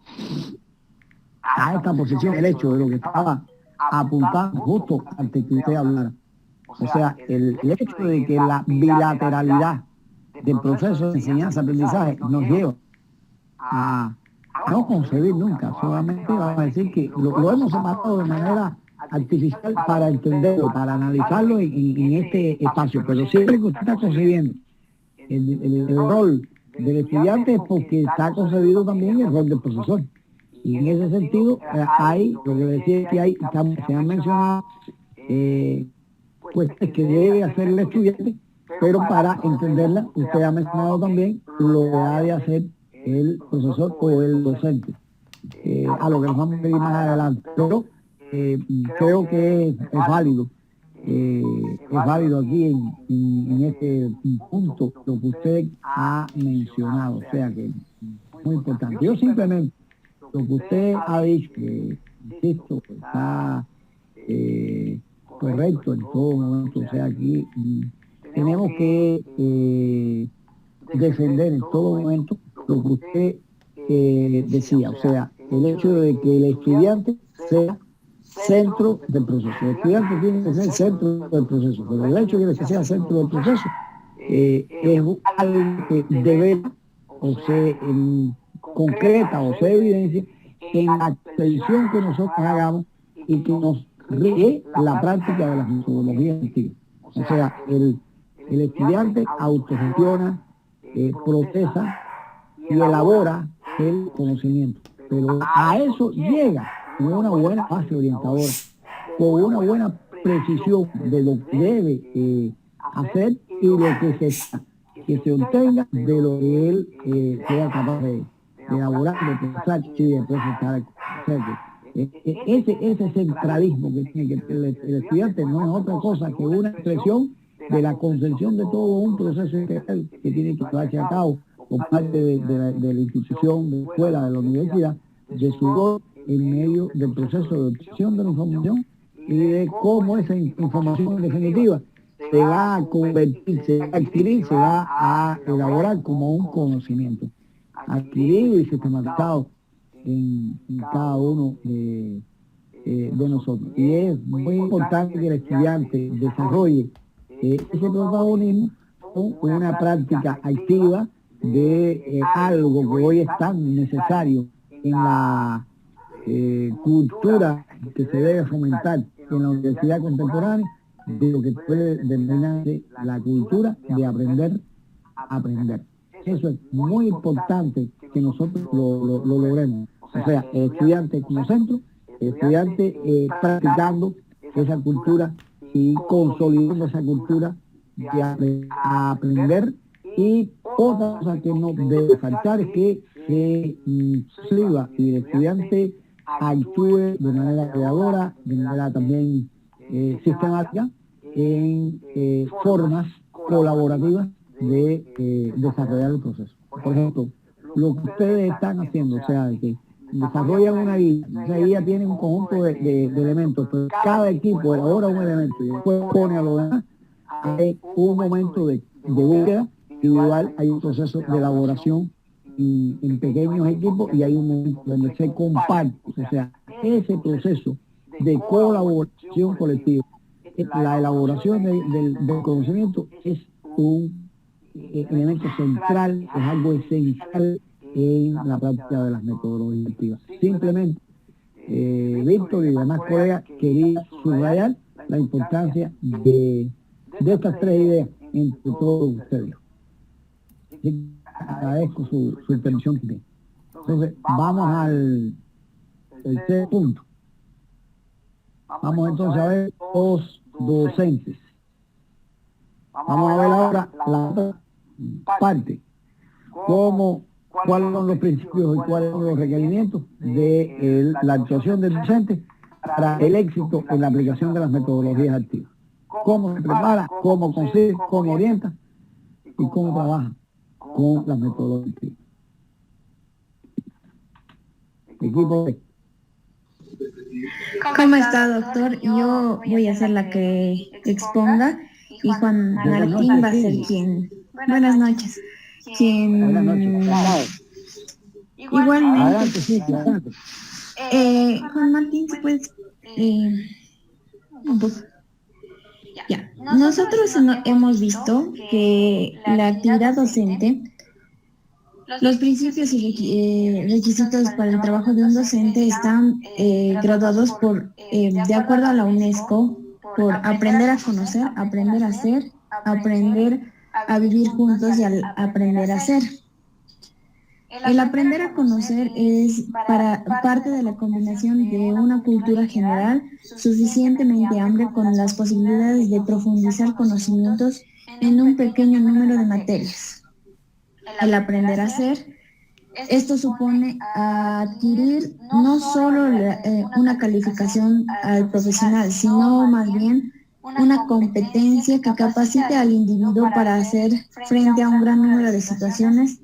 a esta posición el hecho de lo que estaba apuntando justo antes que usted hablara, o sea, el hecho de que la bilateralidad del proceso de enseñanza-aprendizaje nos lleva a no concebir nunca, solamente vamos a decir que lo hemos separado de manera artificial para entenderlo, para analizarlo en este espacio, pero siempre que usted está concebiendo el rol del estudiante es porque está concebido también el rol del profesor. Y en ese sentido hay, lo que decía es que hay, se han mencionado pues que debe hacer el estudiante, pero para entenderla, usted ha mencionado también lo que ha de hacer el profesor o el docente, a lo que nos vamos a pedir más adelante. Pero creo que es válido aquí en este punto lo que usted ha mencionado, o sea que es muy importante. Yo simplemente, lo que usted ha dicho, que insisto, está correcto en todo momento, o sea, aquí tenemos que defender en todo momento lo que usted decía, o sea, el hecho de que el estudiante sea centro del proceso. El estudiante tiene que ser centro del proceso, pero el hecho de que sea centro del proceso es algo que debe o se concreta o se evidencia en la atención que nosotros hagamos y que nos ríe la práctica de las metodologías antiguas. O sea, el estudiante autogestiona, procesa y elabora el conocimiento. Pero a eso llega con una buena base orientadora, con una buena precisión de lo que debe hacer y lo que se obtenga de lo que él sea capaz de elaborar, de pensar y de presentar. O sea que ese centralismo que tiene que tener el estudiante no es otra cosa que una expresión de la concepción de todo un proceso integral que tiene que llevarse a cabo por parte de la institución, de la escuela, de la universidad, de su rol en medio del proceso de obtención de la información y de cómo esa información en definitiva se va a convertir, se va a adquirir, se va a elaborar como un conocimiento adquirido y sistematizado en cada uno de nosotros. Y es muy importante que el estudiante desarrolle ese protagonismo con una práctica activa de algo que hoy es tan necesario en la cultura que se debe fomentar en la universidad contemporánea, de lo que puede denominarse la cultura de aprender a aprender. Eso es muy importante que nosotros lo logremos. O sea, el estudiante como centro, el estudiante practicando esa cultura y consolidando esa cultura de aprender. Y otra cosa que no debe faltar es que se sirva y el estudiante actúe de manera creadora, de manera también sistemática, en formas colaborativas de desarrollar el proceso. Por ejemplo, lo que ustedes están haciendo, o sea, que desarrollan una guía, esa guía tiene un conjunto de elementos, pero cada equipo elabora un elemento y después pone a los demás. Hay un momento de búsqueda individual, hay un proceso de elaboración en pequeños equipos y hay un momento donde se comparte. O sea, ese proceso de colaboración colectiva, la elaboración del conocimiento es un elemento central, es algo esencial en la práctica de las metodologías activas. Simplemente, Víctor y demás colegas quería subrayar la importancia de estas tres ideas entre todos ustedes. Agradezco su intervención también. Entonces, vamos al tercer punto. Vamos entonces a ver los docentes. Vamos a ver ahora la otra parte. ¿Cuáles son los principios y cuáles son los requerimientos de la actuación del docente para el éxito en la aplicación de las metodologías activas? ¿Cómo se prepara, cómo consigue, cómo orienta y cómo trabaja con las metodologías activas? Equipo B. ¿Cómo está, doctor? Yo voy a ser la que exponga y Juan Martín va a ser quien... Buenas noches. Igualmente. Adelante, sí, adelante. Juan Martín, ¿se puede...? Un poco. Ya. Nosotros hemos visto que la actividad docente, los principios y requisitos para el trabajo de un docente están graduados de acuerdo a la UNESCO, por aprender a conocer, aprender a hacer, aprender a vivir juntos y al aprender a ser. El aprender a conocer es parte de la combinación de una cultura general suficientemente amplia con las posibilidades de profundizar conocimientos en un pequeño número de materias. El aprender a ser, esto supone adquirir no solo una calificación al profesional, sino más bien una competencia que capacite al individuo para hacer frente a un gran número de situaciones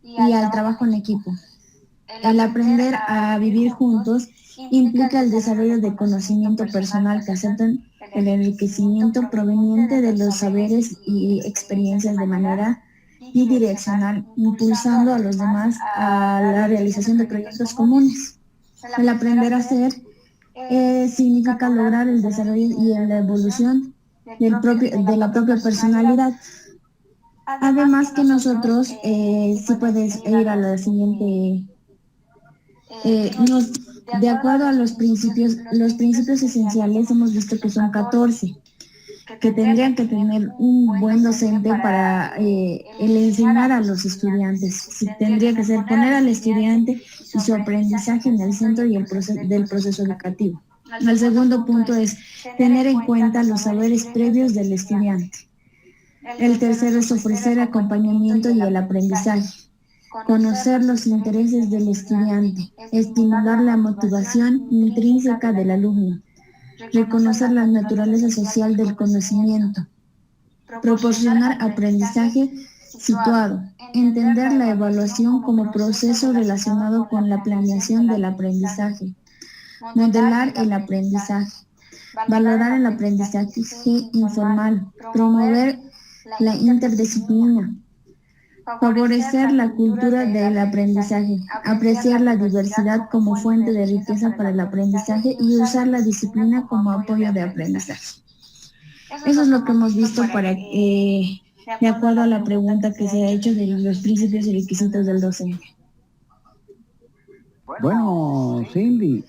y al trabajo en equipo. El aprender a vivir juntos implica el desarrollo de conocimiento personal que aceptan el enriquecimiento proveniente de los saberes y experiencias de manera bidireccional, impulsando a los demás a la realización de proyectos comunes. El aprender a ser significa lograr el desarrollo y la evolución de la propia personalidad. Además que nosotros, si puedes ir a la siguiente, de acuerdo a los principios esenciales, hemos visto que son 14, que tendrían que tener un buen docente para el enseñar a los estudiantes. Tendría que ser poner al estudiante y su aprendizaje en el centro y del proceso educativo. El segundo punto es tener en cuenta los saberes previos del estudiante. El tercero es ofrecer acompañamiento y el aprendizaje. conocer los intereses del estudiante, estimular la motivación intrínseca del alumno, reconocer la naturaleza social del conocimiento, proporcionar aprendizaje situado, entender la evaluación como proceso relacionado con la planeación del aprendizaje, modelar el aprendizaje, valorar el aprendizaje informal, promover la interdisciplina, favorecer la cultura del aprendizaje, apreciar la diversidad como fuente de riqueza para el aprendizaje y usar la disciplina como apoyo de aprendizaje. Eso es lo que hemos visto de acuerdo a la pregunta que se ha hecho de los principios y requisitos del docente. Bueno, Cindy,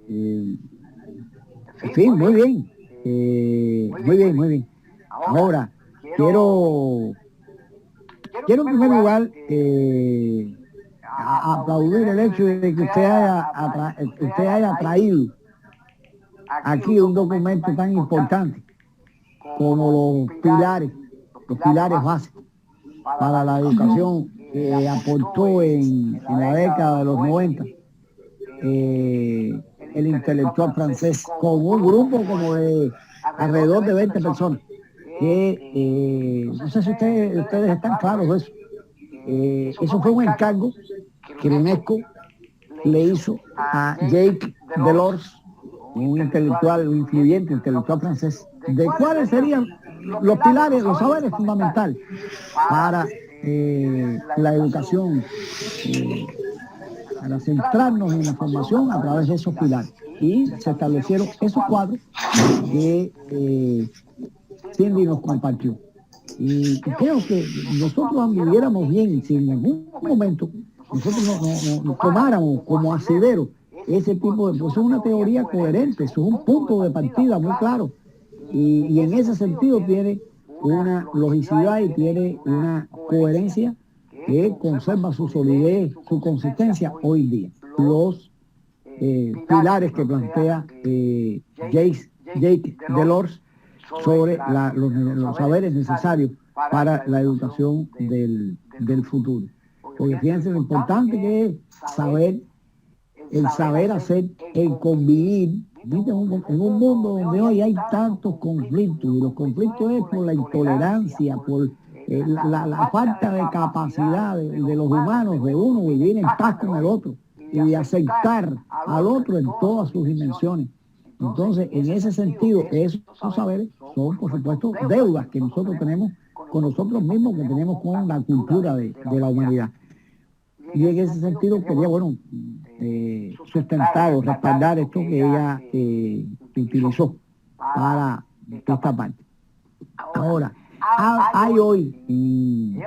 en fin, muy bien. Muy bien. Ahora, quiero en primer lugar aplaudir el hecho de que usted haya traído aquí un documento tan importante como los pilares básicos para la educación que aportó en la década de los 90 el intelectual francés, con un grupo como de alrededor de 20 personas, que no sé si ustedes están claros de eso. Eso fue un encargo que la UNESCO le hizo a Jacques Delors, un influyente intelectual francés, de cuáles serían los pilares, los saberes fundamentales para la educación, para centrarnos en la formación a través de esos pilares. Y se establecieron esos cuadros que Cindy nos compartió. Y creo que nosotros anduviéramos bien si en algún momento nosotros nos tomáramos como asidero ese tipo de... Pues es una teoría coherente, es un punto de partida muy claro. Y en ese sentido tiene una logicidad y tiene una coherencia que conserva su solidez, su consistencia hoy día. Los pilares que plantea Jacques Delors sobre los saberes necesarios para la educación del futuro. Porque fíjense lo importante que es el saber hacer, el convivir, ¿viste? En un mundo donde hoy hay tantos conflictos, y los conflictos es por la intolerancia, por la falta de capacidad de los humanos, de uno vivir en paz con el otro y de aceptar al otro en todas sus dimensiones. Entonces, en ese sentido, esos saberes son, por supuesto, deudas que nosotros tenemos con nosotros mismos, que tenemos con la cultura de la humanidad. Y en ese sentido quería, sustentar o respaldar esto que ella utilizó para esta parte. Ahora, hay hoy,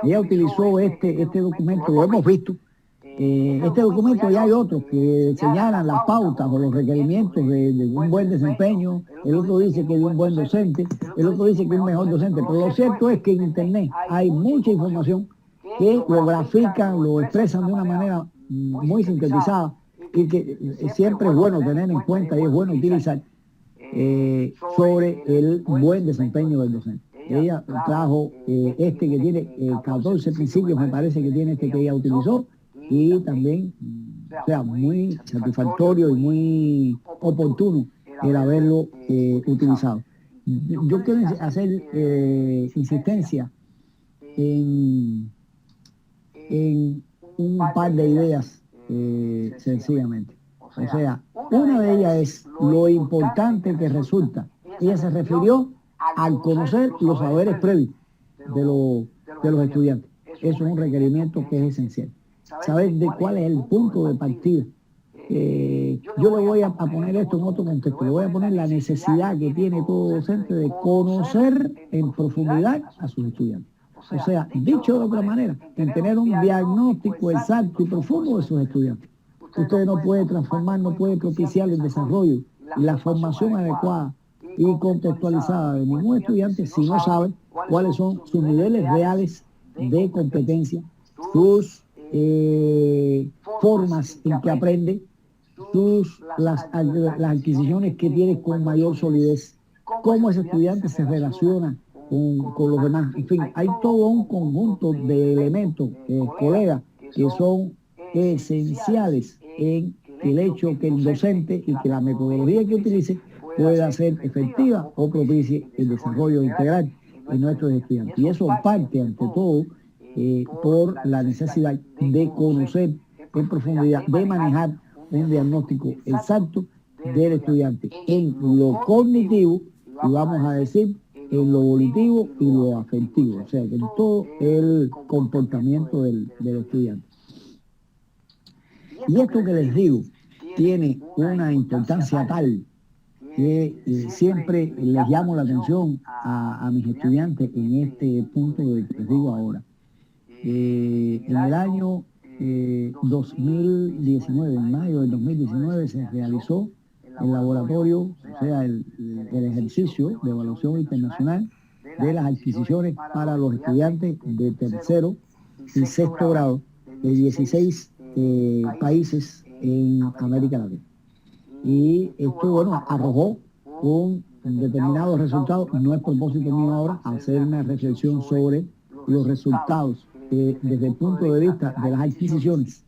ella utilizó este documento, lo hemos visto. Este documento ya hay otros que señalan las pautas o los requerimientos de un buen desempeño. El otro dice que de un buen docente, el otro dice que un mejor docente. Pero lo cierto es que en Internet hay mucha información que lo grafican, lo expresan de una manera muy sintetizada y que siempre es bueno tener en cuenta y es bueno utilizar sobre el buen desempeño del docente. Ella trajo que tiene 14 principios, me parece que tiene que ella utilizó, y también, muy satisfactorio y muy oportuno el haberlo utilizado. Yo quiero hacer insistencia en un par de ideas sencillamente. O sea, una de ellas es lo importante que resulta. Ella se refirió al conocer los saberes previos de los estudiantes. Eso es un requerimiento que es esencial. Saber de cuál es el punto de partida. Yo le voy a poner esto en otro contexto. Le voy a poner la necesidad que tiene todo docente de conocer en profundidad a sus estudiantes. O sea, dicho de otra manera, en tener un diagnóstico exacto y profundo de sus estudiantes. Usted no puede transformar, no puede propiciar el desarrollo y la formación adecuada y contextualizada de ningún estudiante si no sabe cuáles son sus niveles reales de competencia, sus formas en que aprende, las adquisiciones que tiene con mayor solidez, cómo ese estudiante se relaciona con los demás. En fin, hay todo un conjunto de elementos, colegas, que son esenciales en el hecho que el docente y que la metodología que utilice pueda ser efectiva o propicie el desarrollo integral en nuestros estudiantes. Y eso parte, ante todo, por la necesidad de conocer en profundidad, de manejar un diagnóstico exacto del estudiante en lo cognitivo y vamos a decir en lo volitivo y lo afectivo, o sea que en todo el comportamiento del estudiante. Y esto que les digo tiene una importancia tal que siempre les llamo la atención a mis estudiantes en este punto que les digo ahora. En el año 2019, en mayo del 2019, se realizó el laboratorio, o sea, el ejercicio de evaluación internacional de las adquisiciones para los estudiantes de tercero y sexto grado de 16 países en América Latina. Y esto, bueno, arrojó un determinado resultado. No es propósito mío ahora hacer una reflexión sobre los resultados desde el punto de vista de las adquisiciones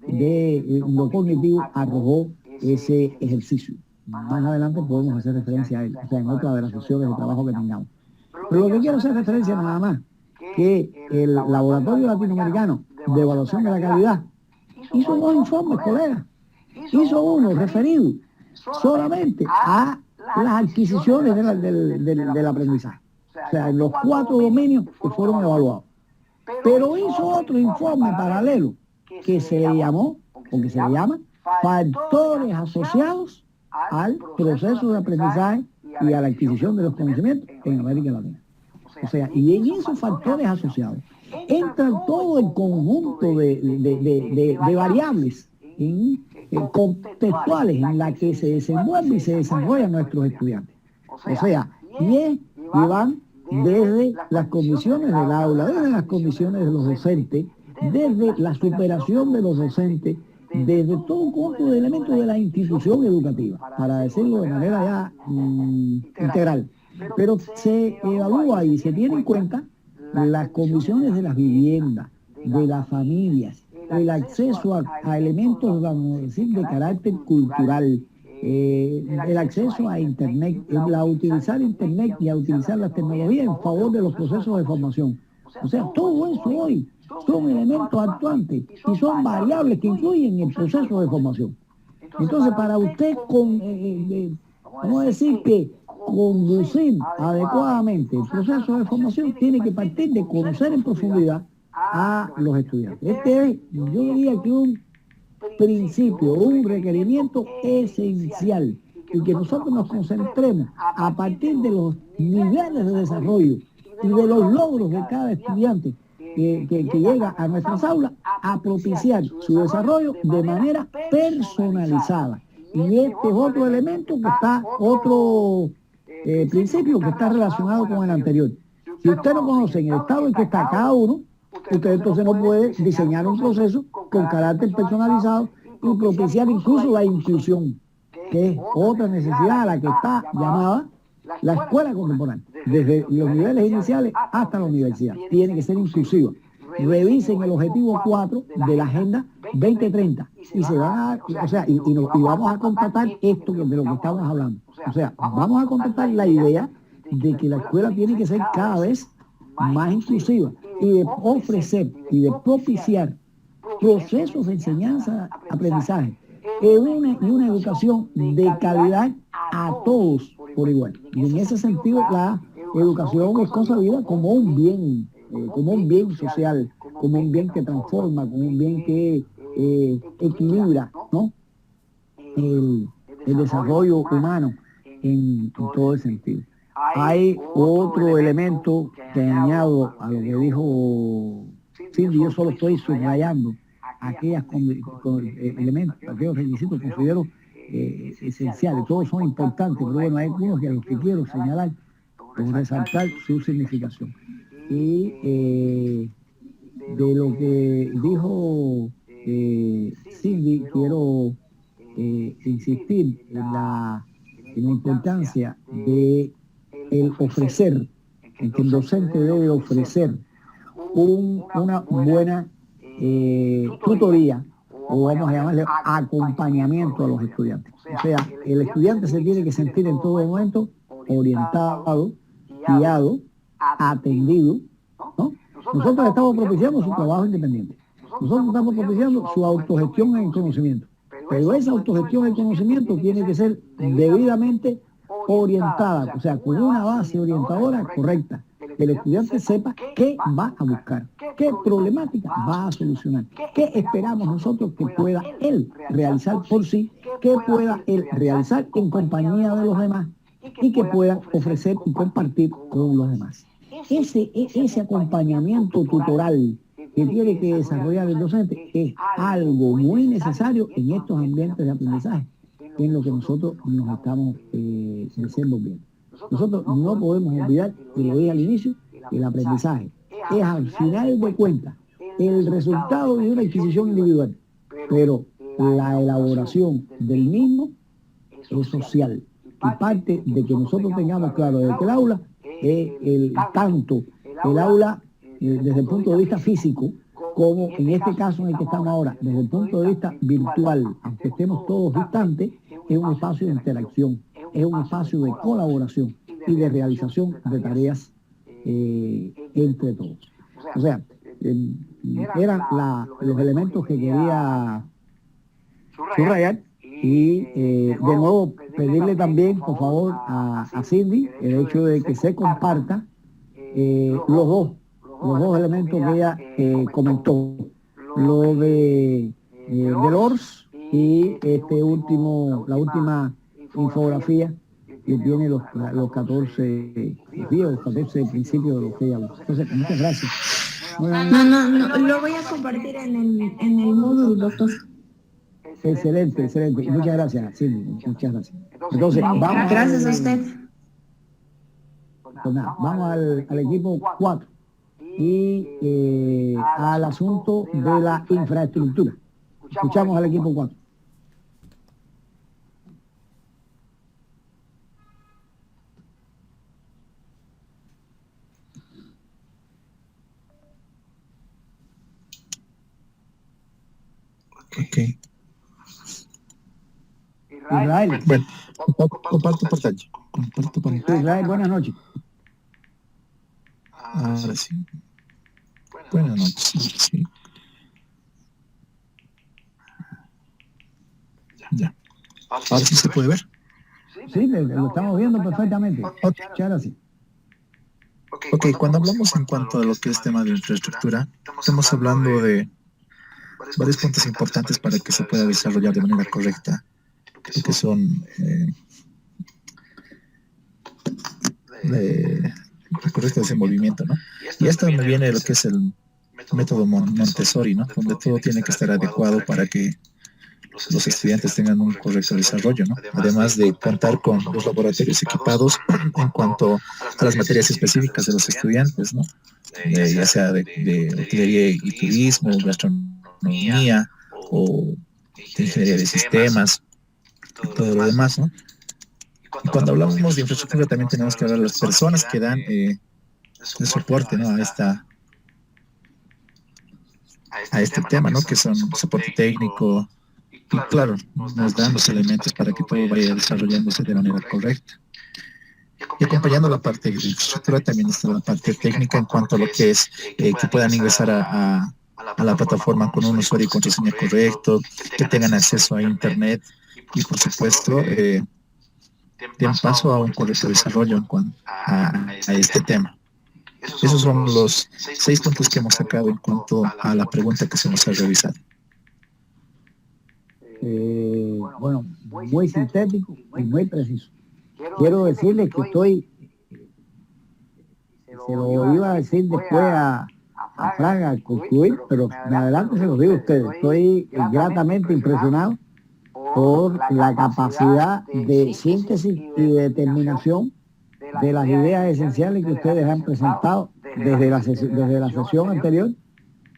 de lo cognitivo arrojó ese ejercicio. Más adelante podemos hacer referencia a él, o sea, en otra de las sesiones de trabajo que tengamos. Pero lo que quiero hacer referencia nada más, que el Laboratorio Latinoamericano de Evaluación de la Calidad hizo 2 informes, colegas. Hizo uno referido solamente a las adquisiciones del aprendizaje, o sea, en los 4 dominios que fueron evaluados. Pero hizo otro informe paralelo que se le llamó, o que se le llama, factores asociados al proceso de aprendizaje y a la adquisición de los conocimientos en América Latina. O sea, y en esos factores asociados entra todo el conjunto de variables contextuales en la que se desenvuelven y se desarrollan nuestros estudiantes. O sea, y van desde las condiciones del aula, desde las condiciones de los docentes, desde la superación de los docentes, desde todo un conjunto de elementos de la institución educativa, para decirlo de manera ya integral. Pero se evalúa y se tiene en cuenta las condiciones de las viviendas, de las familias, el acceso a elementos, vamos a decir, de carácter cultural, el acceso a Internet, a utilizar Internet y a utilizar las tecnologías en favor de los procesos de formación. O sea, todo eso hoy son elementos actuantes y son variables que influyen en el proceso de formación. Entonces, para usted, vamos a decir que conducir adecuadamente el proceso de formación, tiene que partir de conocer en profundidad a los estudiantes. Este es, yo diría que un principio, un requerimiento esencial, y que nosotros nos concentremos a partir de los niveles de desarrollo y de los logros de cada estudiante que llega a nuestras aulas, a propiciar su desarrollo de manera personalizada. Y este es otro elemento que está, otro principio que está relacionado con el anterior. Si usted no conoce en el estado en que está cada uno, usted entonces no puede diseñar un proceso con carácter personalizado y propiciar incluso la inclusión, que es otra necesidad a la que está llamada la escuela contemporánea, desde los niveles iniciales hasta la universidad. Tiene que ser inclusiva. Revisen el objetivo 4 de la Agenda 2030 y se van a, o sea, y vamos a contratar esto de lo que estamos hablando. O sea, vamos a contratar la idea de que la escuela tiene que ser cada vez más inclusiva y de ofrecer y de propiciar procesos de enseñanza-aprendizaje y una educación de calidad a todos por igual. Y en ese sentido la educación es concebida como un bien social, como un bien que transforma, como un bien que equilibra, ¿no?, el desarrollo humano en todo el sentido. Hay otro elemento que añado a lo que dijo Cindy. Yo solo estoy subrayando aquellos elementos, aquellos requisitos que considero esenciales. Todos son importantes, pero bueno, hay algunos que a los que quiero señalar o resaltar su significación. Y de lo que dijo Cindy, quiero insistir en la importancia de el ofrecer en que el docente debe ofrecer una buena tutoría, o vamos a llamarle acompañamiento a los estudiantes. O sea, el estudiante se tiene que sentir en todo momento orientado, guiado, atendido, ¿no? Nosotros estamos propiciando su trabajo independiente. Nosotros estamos propiciando su autogestión en el conocimiento. Pero esa autogestión en el conocimiento tiene que ser debidamente orientada, o sea, con una base orientadora correcta. Que el estudiante sepa qué va a buscar, qué problemática va a solucionar, qué esperamos nosotros que pueda él realizar por sí, qué pueda él realizar en compañía de los demás y que pueda ofrecer y compartir con los demás. Ese acompañamiento tutoral que tiene que desarrollar el docente es algo muy necesario en estos ambientes de aprendizaje, en lo que nosotros nos estamos desenvolviendo. Nosotros no podemos olvidar, y lo dije al inicio, que el aprendizaje es al final de cuentas el resultado de una adquisición individual, pero la elaboración del mismo es social. Y parte de que nosotros tengamos claro de que el aula es tanto el aula desde el punto de vista físico, como en este caso en el que estamos ahora, desde el punto de vista virtual, aunque estemos todos distantes, es un espacio de interacción, es un espacio de colaboración y de realización de tareas entre todos. O sea, eran los elementos que quería subrayar y de nuevo pedirle también, por favor, a Cindy el hecho de que se comparta los dos elementos que ella comentó, lo de del ORS y la última infografía que tiene los 14 días, los 14 principios de lo que ella habló. Entonces, muchas gracias. No, lo voy a compartir en el Moodle, doctor. Excelente. Muchas gracias, Cindy, muchas gracias. Entonces, vamos gracias a usted. Pues nada, vamos al equipo 4 y al asunto de la infraestructura. Escuchamos al equipo 4. Ok. Israel. Bueno, comparto pantalla. Israel, buenas noches. Ahora sí. Buenas noches. Sí. Ya. Ahora sí se puede ver. Sí, lo estamos viendo perfectamente. Muchas gracias. Ok, cuando hablamos en cuanto a lo que es tema de infraestructura, estamos hablando de varios puntos importantes para que se pueda desarrollar de manera correcta, que son correcto desenvolvimiento, ¿no? Y hasta donde viene lo que es el método Montessori, ¿no? Donde todo tiene que estar adecuado para que los estudiantes tengan un correcto desarrollo, ¿no? Además de contar con los laboratorios equipados en cuanto a las materias específicas de los estudiantes, ¿no? Ya sea de hotelería y turismo, gastronomía o de ingeniería de sistemas, todo lo demás, ¿no? Y cuando hablamos de infraestructura también tenemos que hablar de las personas que dan el soporte, ¿no? a este tema, ¿no? Que son soporte técnico y, claro, nos dan los elementos para que todo vaya desarrollándose de manera correcta. Y acompañando la parte de infraestructura también está la parte técnica en cuanto a lo que es que puedan ingresar a la plataforma con un usuario y contraseña correcto, que tengan acceso a internet y, por supuesto, den paso a un correcto desarrollo en cuanto a este tema. Esos son los 6 puntos que hemos sacado en cuanto a la pregunta que se nos ha revisado. Bueno, muy sintético y muy preciso. Quiero decirles que se lo iba a decir después a Fran al concluir, pero me adelante se los digo a ustedes. Estoy gratamente impresionado por la capacidad de síntesis y de determinación de las ideas esenciales que ustedes han presentado desde la sesión anterior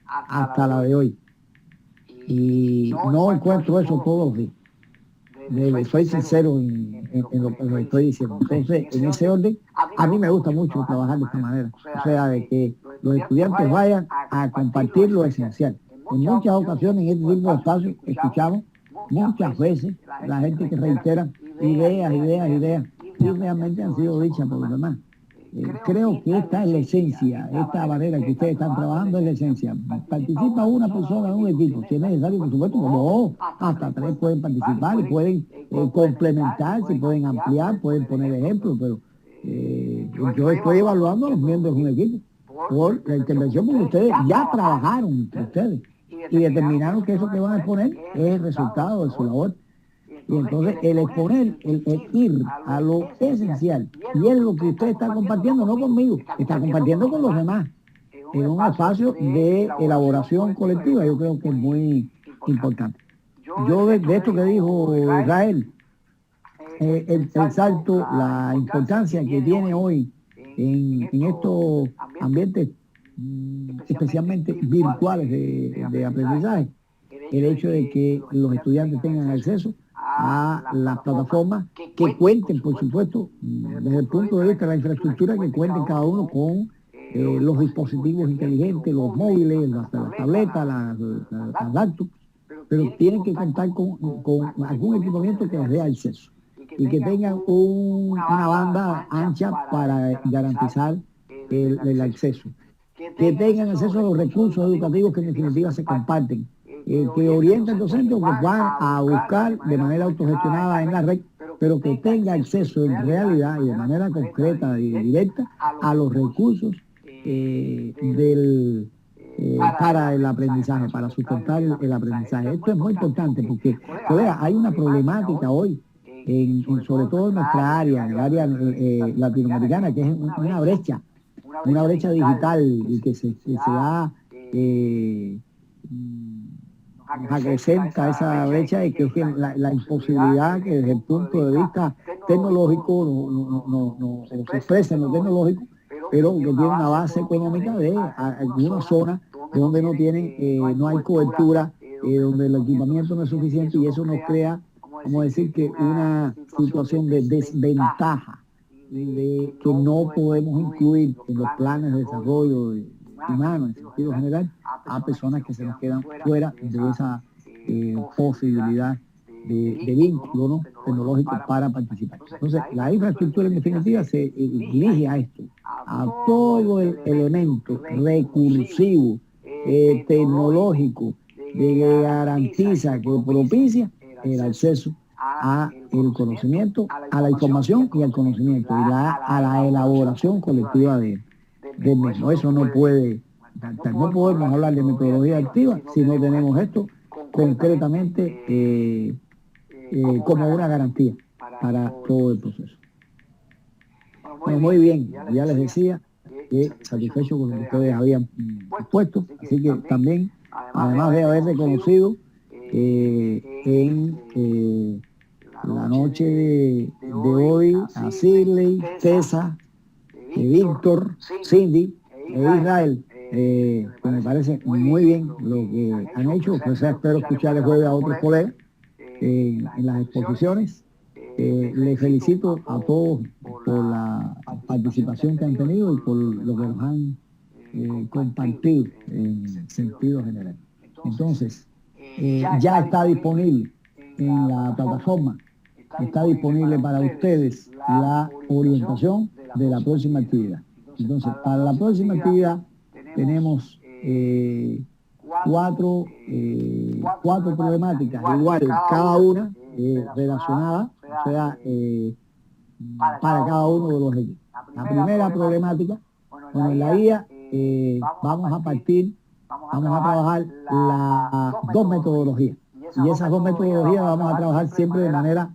hasta la de hoy. Y no encuentro eso todos los días. soy sincero en lo que estoy diciendo. Entonces, en ese orden, a mí me gusta mucho trabajar de esta manera. O sea, de que los estudiantes vayan a compartir lo esencial. En muchas ocasiones, en este tipo de espacios, escuchamos muchas veces la gente que reitera ideas, y realmente han sido dichas por los demás. Creo que esta es la esencia, esta manera que ustedes están trabajando es la esencia. Participa una persona en un equipo, si es necesario, por supuesto, como hasta 3 pueden participar y pueden complementarse, pueden ampliar, pueden poner ejemplos, pero yo estoy evaluando a los miembros de un equipo por la intervención, porque ustedes ya trabajaron entre ustedes y determinaron que eso que van a exponer es el resultado de su labor. Y entonces el exponer, el ir a lo esencial, y es lo que usted está compartiendo, no conmigo, está compartiendo con los demás, en un espacio de elaboración colectiva. Yo creo que es muy importante. Yo de esto que dijo Israel, el salto, la importancia que tiene hoy en estos ambientes, especialmente virtuales de aprendizaje, el hecho de que los estudiantes tengan acceso a las plataformas que cuenten, por supuesto, desde el punto de vista de la infraestructura, que cuenten cada uno con los dispositivos inteligentes, los móviles, las tabletas, las laptops, pero tienen que contar con algún equipamiento que les dé acceso y que tengan una banda ancha para garantizar el acceso, que tengan acceso a los recursos educativos que en definitiva se comparten, que orienten al docente o que van a buscar de manera autogestionada en la red, pero que tenga acceso en realidad y de manera concreta y directa a los recursos para el aprendizaje, para sustentar el aprendizaje. Esto es muy importante porque, colega, hay una problemática hoy, sobre todo en nuestra área, en el área latinoamericana, que es una brecha digital y que se ha nos acrecenta esa brecha, y que es que la imposibilidad que desde el punto de vista tecnológico no se expresa en lo tecnológico, pero que tiene una base económica de alguna zona donde no hay cobertura, donde el equipamiento no es suficiente, y eso nos crea, vamos a decir, que una situación de desventaja, de que no podemos incluir en los planes de desarrollo humano en sentido general a personas que se nos quedan fuera de esa posibilidad de vínculo, ¿no?, tecnológico para participar. Entonces, la infraestructura en definitiva se dirige a esto, a todo el elemento recursivo, tecnológico, que garantiza, que propicia el acceso a el conocimiento, a la información y al conocimiento, y a la elaboración colectiva del mismo. Eso no podemos hablar de metodología activa si no tenemos esto concretamente como una garantía para todo el proceso. Bueno, muy bien, ya les decía que satisfecho con lo que ustedes habían puesto, así que también, además de haber reconocido en la noche de hoy a Shirley, Tessa, Víctor, Cindy e Israel, que me parece muy bien lo que han hecho, pues espero escuchar el jueves a otros colegas en las exposiciones. Les felicito a todos por la participación que han tenido y por lo que nos han compartido en sentido general. Entonces, ya está disponible en la plataforma, está disponible para ustedes la orientación de la próxima actividad. Entonces, para la próxima actividad tenemos cuatro problemáticas, igual cada una relacionada, o sea, para cada uno de los equipos. La primera problemática, bueno, en la guía vamos a trabajar las dos metodologías, y esas dos metodologías vamos a trabajar siempre de manera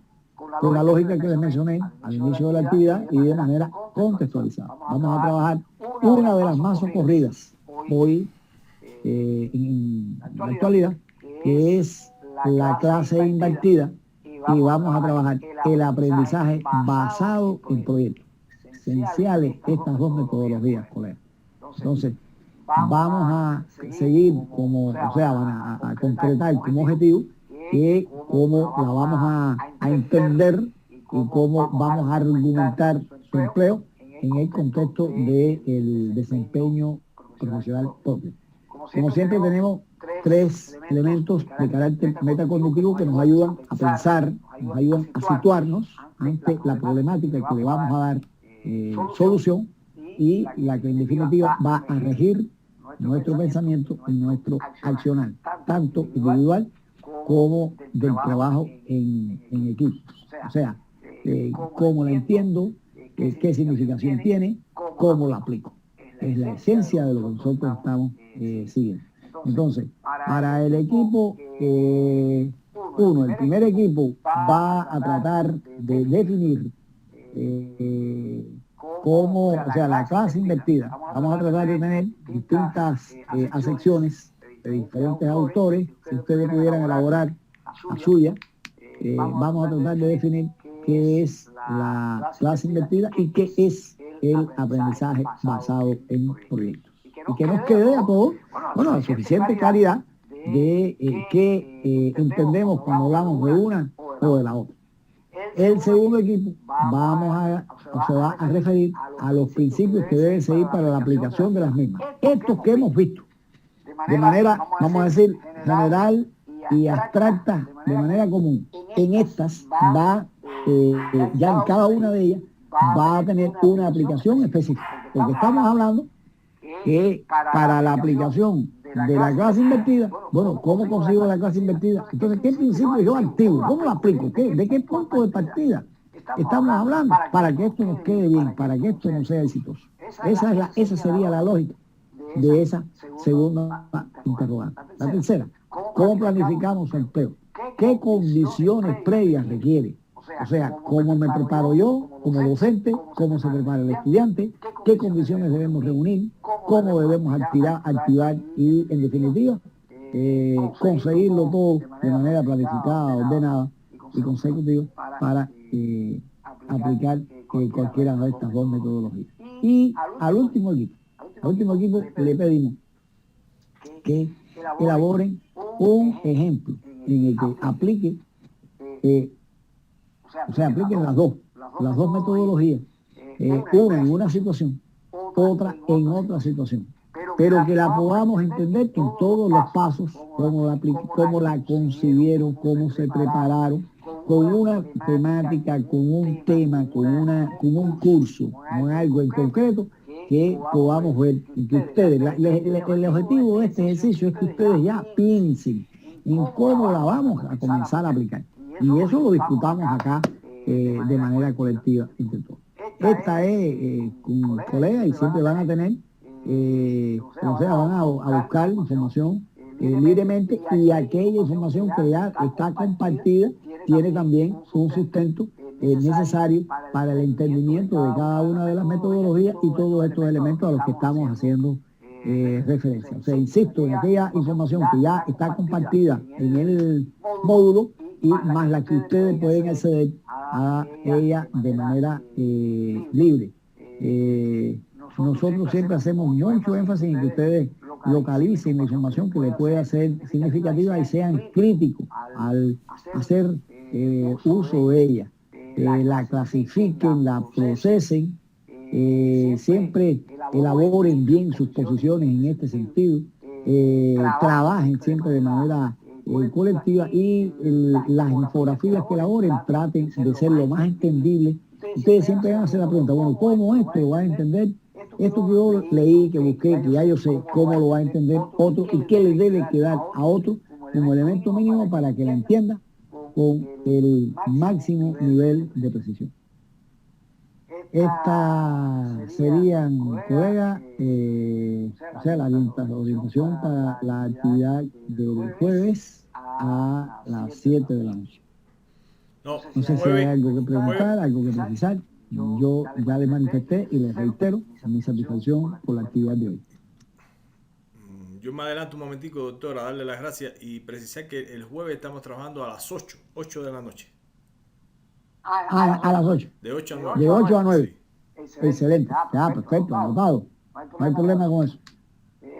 con la lógica que les mencioné al inicio de la actividad y de manera contextualizada. Vamos a trabajar una de las más socorridas hoy en la actualidad, que es la clase invertida, y vamos a trabajar el aprendizaje basado en proyectos. Esenciales estas dos metodologías, colegas. Entonces, vamos a seguir van a concretar como objetivo cómo la vamos a entender y cómo vamos a argumentar su empleo en el contexto del desempeño profesional propio. Como siempre tenemos 3 elementos de carácter metacognitivo que nos ayudan a pensar, nos ayudan a situarnos ante la problemática que le vamos a dar solución y la que en definitiva va a regir nuestro pensamiento y nuestro accionar, tanto individual como del trabajo en equipo. O sea, cómo la entiendo, qué significación tiene, cómo la aplico. Es la esencia de lo que nosotros estamos siguiendo. Entonces, para el equipo, el primer equipo va a tratar de definir cómo, o sea, la clase invertida. Vamos a tratar de tener distintas acepciones de diferentes autores. Si ustedes pudieran elaborar la suya, vamos a tratar de definir qué es la clase invertida y qué es el aprendizaje basado en proyectos. Y que nos quede a todos, la suficiente claridad de qué entendemos cuando hablamos de una o de la otra. El segundo equipo se va a referir a los principios que deben seguir para la aplicación de las mismas. Estos que hemos visto, de manera, vamos a decir, general y abstracta, de manera común. En estas va, ya en cada una de ellas, va a tener una aplicación específica. Porque estamos hablando que para la aplicación de la clase invertida, ¿cómo consigo la clase invertida? Entonces, ¿qué principio yo activo? ¿Cómo lo aplico? ¿De qué punto de partida estamos hablando? Para que esto nos quede bien, para que esto no sea exitoso. Esa sería la lógica de esa segunda interrogante. La tercera, ¿cómo planificamos el empleo? ¿Qué condiciones previas requiere? O sea, ¿cómo me preparo yo como docente? ¿Cómo se prepara el estudiante? ¿Qué condiciones debemos reunir? ¿Cómo debemos activar y, en definitiva, conseguirlo todo de manera planificada, ordenada y consecutiva para aplicar cualquiera de estas 2 metodologías? Y al último equipo le pedimos que elaboren un ejemplo en el que apliquen las dos metodologías, una en una situación, otra en otra situación, pero que la podamos entender en todos los pasos, cómo la concibieron, cómo se prepararon, con una temática, con un tema, con un curso, con algo en concreto que podamos ver y que ustedes, el objetivo de este ejercicio es que ustedes ya piensen en cómo la vamos a comenzar a aplicar. Y eso lo discutamos acá de manera colectiva entre todos. Esta es con colegas y siempre van a tener, van a buscar información libremente, y aquella información que ya está compartida tiene también un sustento necesario para el entendimiento de cada una de las metodologías y todos estos elementos a los que estamos haciendo referencia. O sea, insisto, en aquella información que ya está compartida en el módulo y más la que ustedes pueden acceder a ella de manera libre. Nosotros siempre hacemos mucho énfasis en que ustedes localicen la información que les pueda ser significativa y sean críticos al hacer uso de ella. La clasifiquen, la procesen, siempre elaboren bien sus posiciones en este sentido, trabajen siempre de manera colectiva y las infografías que elaboren traten de ser lo más entendible. Ustedes siempre van a hacer la pregunta, ¿cómo esto lo va a entender? Esto que yo leí, que busqué, que ya yo sé cómo lo va a entender otro y qué le debe quedar a otro como elemento mínimo para que la entienda con el máximo nivel de precisión. Estas serían, colegas, la orientación para la actividad del jueves a las 7 de la noche. No sé si hay algo que preguntar, algo que precisar. Yo ya les manifesté y les reitero mi satisfacción por la actividad de hoy. Yo me adelanto un momentico, doctor, a darle las gracias y precisar que el jueves estamos trabajando a las 8 de la noche. A las 8. De 8 a 9. De 8 a 9. Sí. Excelente. Ya, perfecto, anotado. No hay problema con eso.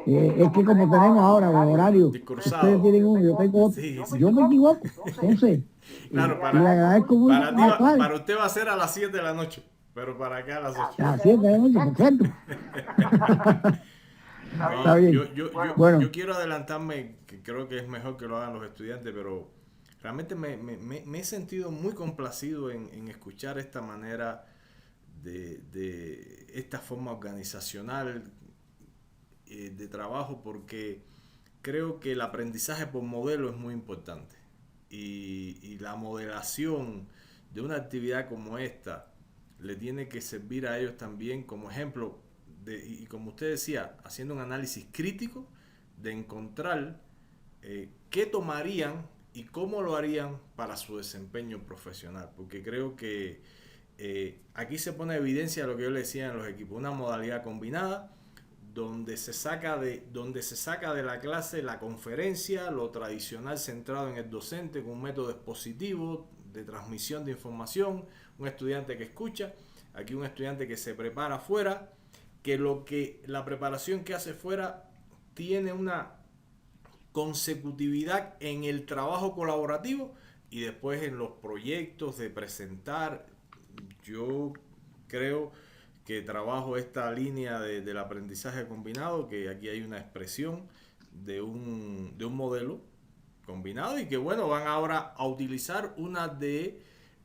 Es que como tenemos ahora los horarios, Discursado. ustedes tienen uno, yo tengo otro. Sí, sí. Yo me equivoco. Entonces, Claro, le agradezco mucho. para usted va a ser a las 7 de la noche, pero para acá a las 8. A las 7 de la noche, perfecto. No, Está bien. Bueno. Yo quiero adelantarme, que creo que es mejor que lo hagan los estudiantes, pero realmente me he sentido muy complacido en escuchar esta manera de esta forma organizacional de trabajo, porque creo que el aprendizaje por modelo es muy importante y la modelación de una actividad como esta le tiene que servir a ellos también como ejemplo y como usted decía, haciendo un análisis crítico de encontrar qué tomarían y cómo lo harían para su desempeño profesional, porque creo que aquí se pone evidencia lo que yo le decía en los equipos, una modalidad combinada donde se saca de la clase la conferencia, lo tradicional centrado en el docente con un método expositivo de transmisión de información, un estudiante que escucha, aquí un estudiante que se prepara fuera, que la preparación que hace fuera tiene una consecutividad en el trabajo colaborativo y después en los proyectos de presentar. Yo creo que trabajo esta línea del aprendizaje combinado, que aquí hay una expresión de un modelo combinado y que bueno, van ahora a utilizar una de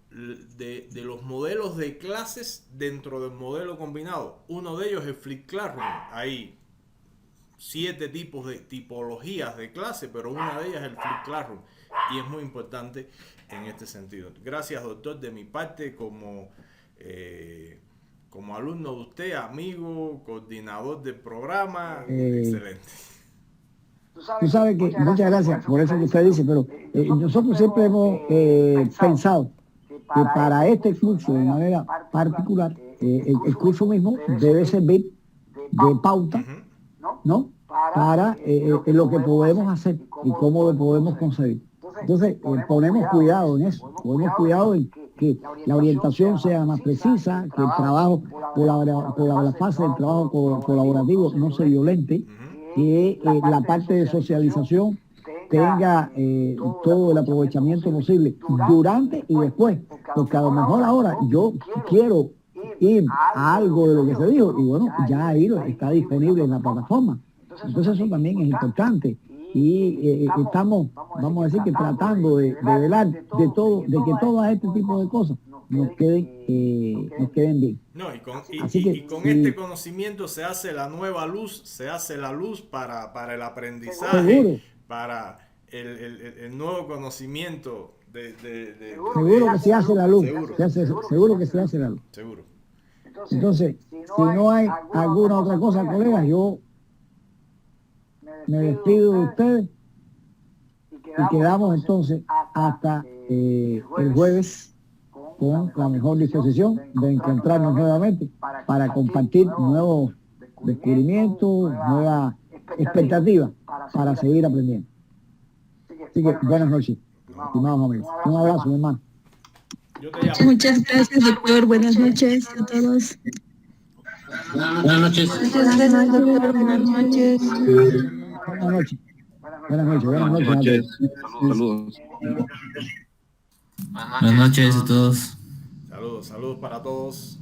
los modelos de clases dentro del modelo combinado. Uno de ellos es Flip Classroom. Hay 7 tipos de tipologías de clase, pero una de ellas es el Flip Classroom y es muy importante en este sentido. Gracias, doctor, de mi parte como alumno de usted, amigo, coordinador del programa, excelente. Tú sabes que, muchas gracias por eso que usted dice, pero nosotros siempre hemos pensado que para este curso de manera particular, el curso mismo debe servir de pauta, ¿no? Para lo que podemos hacer y cómo lo podemos conseguir. Entonces, ponemos cuidado en eso, ponemos cuidado en que la orientación sea más precisa, que el trabajo, por la fase del trabajo colaborativo no se violente, que la parte de socialización tenga todo el aprovechamiento posible durante y después, porque a lo mejor ahora yo quiero ir a algo de lo que se dijo y bueno, ya ahí está disponible en la plataforma. Entonces eso también es importante y estamos, vamos a decir que tratando de velar de que todo este tipo de cosas nos queden bien. No, y con sí, este conocimiento se hace la nueva luz, se hace la luz para el aprendizaje, seguro, para el nuevo conocimiento seguro que se hace la luz, seguro que se hace la luz. Seguro. Entonces, si no hay alguna otra cosa, colegas, yo me despido de ustedes y quedamos entonces hasta el jueves con la mejor disposición de encontrarnos nuevamente para compartir nuevos descubrimientos, nuevas expectativas para seguir aprendiendo. Así que buenas noches, estimados amigos. Un abrazo, mi hermano. Muchas gracias, doctor. Buenas noches a todos. Buenas noches. Muchas gracias, doctor. Buenas noches. Buenas noches. Buenas noches. Buenas noches. Saludos. Buenas noches a todos. Saludos para todos.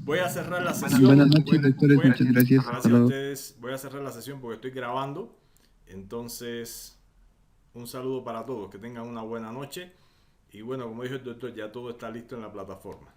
Voy a cerrar la sesión. Buenas noches, doctores. Muchas gracias. Gracias a ustedes. Voy a cerrar la sesión porque estoy grabando. Entonces, un saludo para todos. Que tengan una buena noche. Y bueno, como dijo el doctor, ya todo está listo en la plataforma.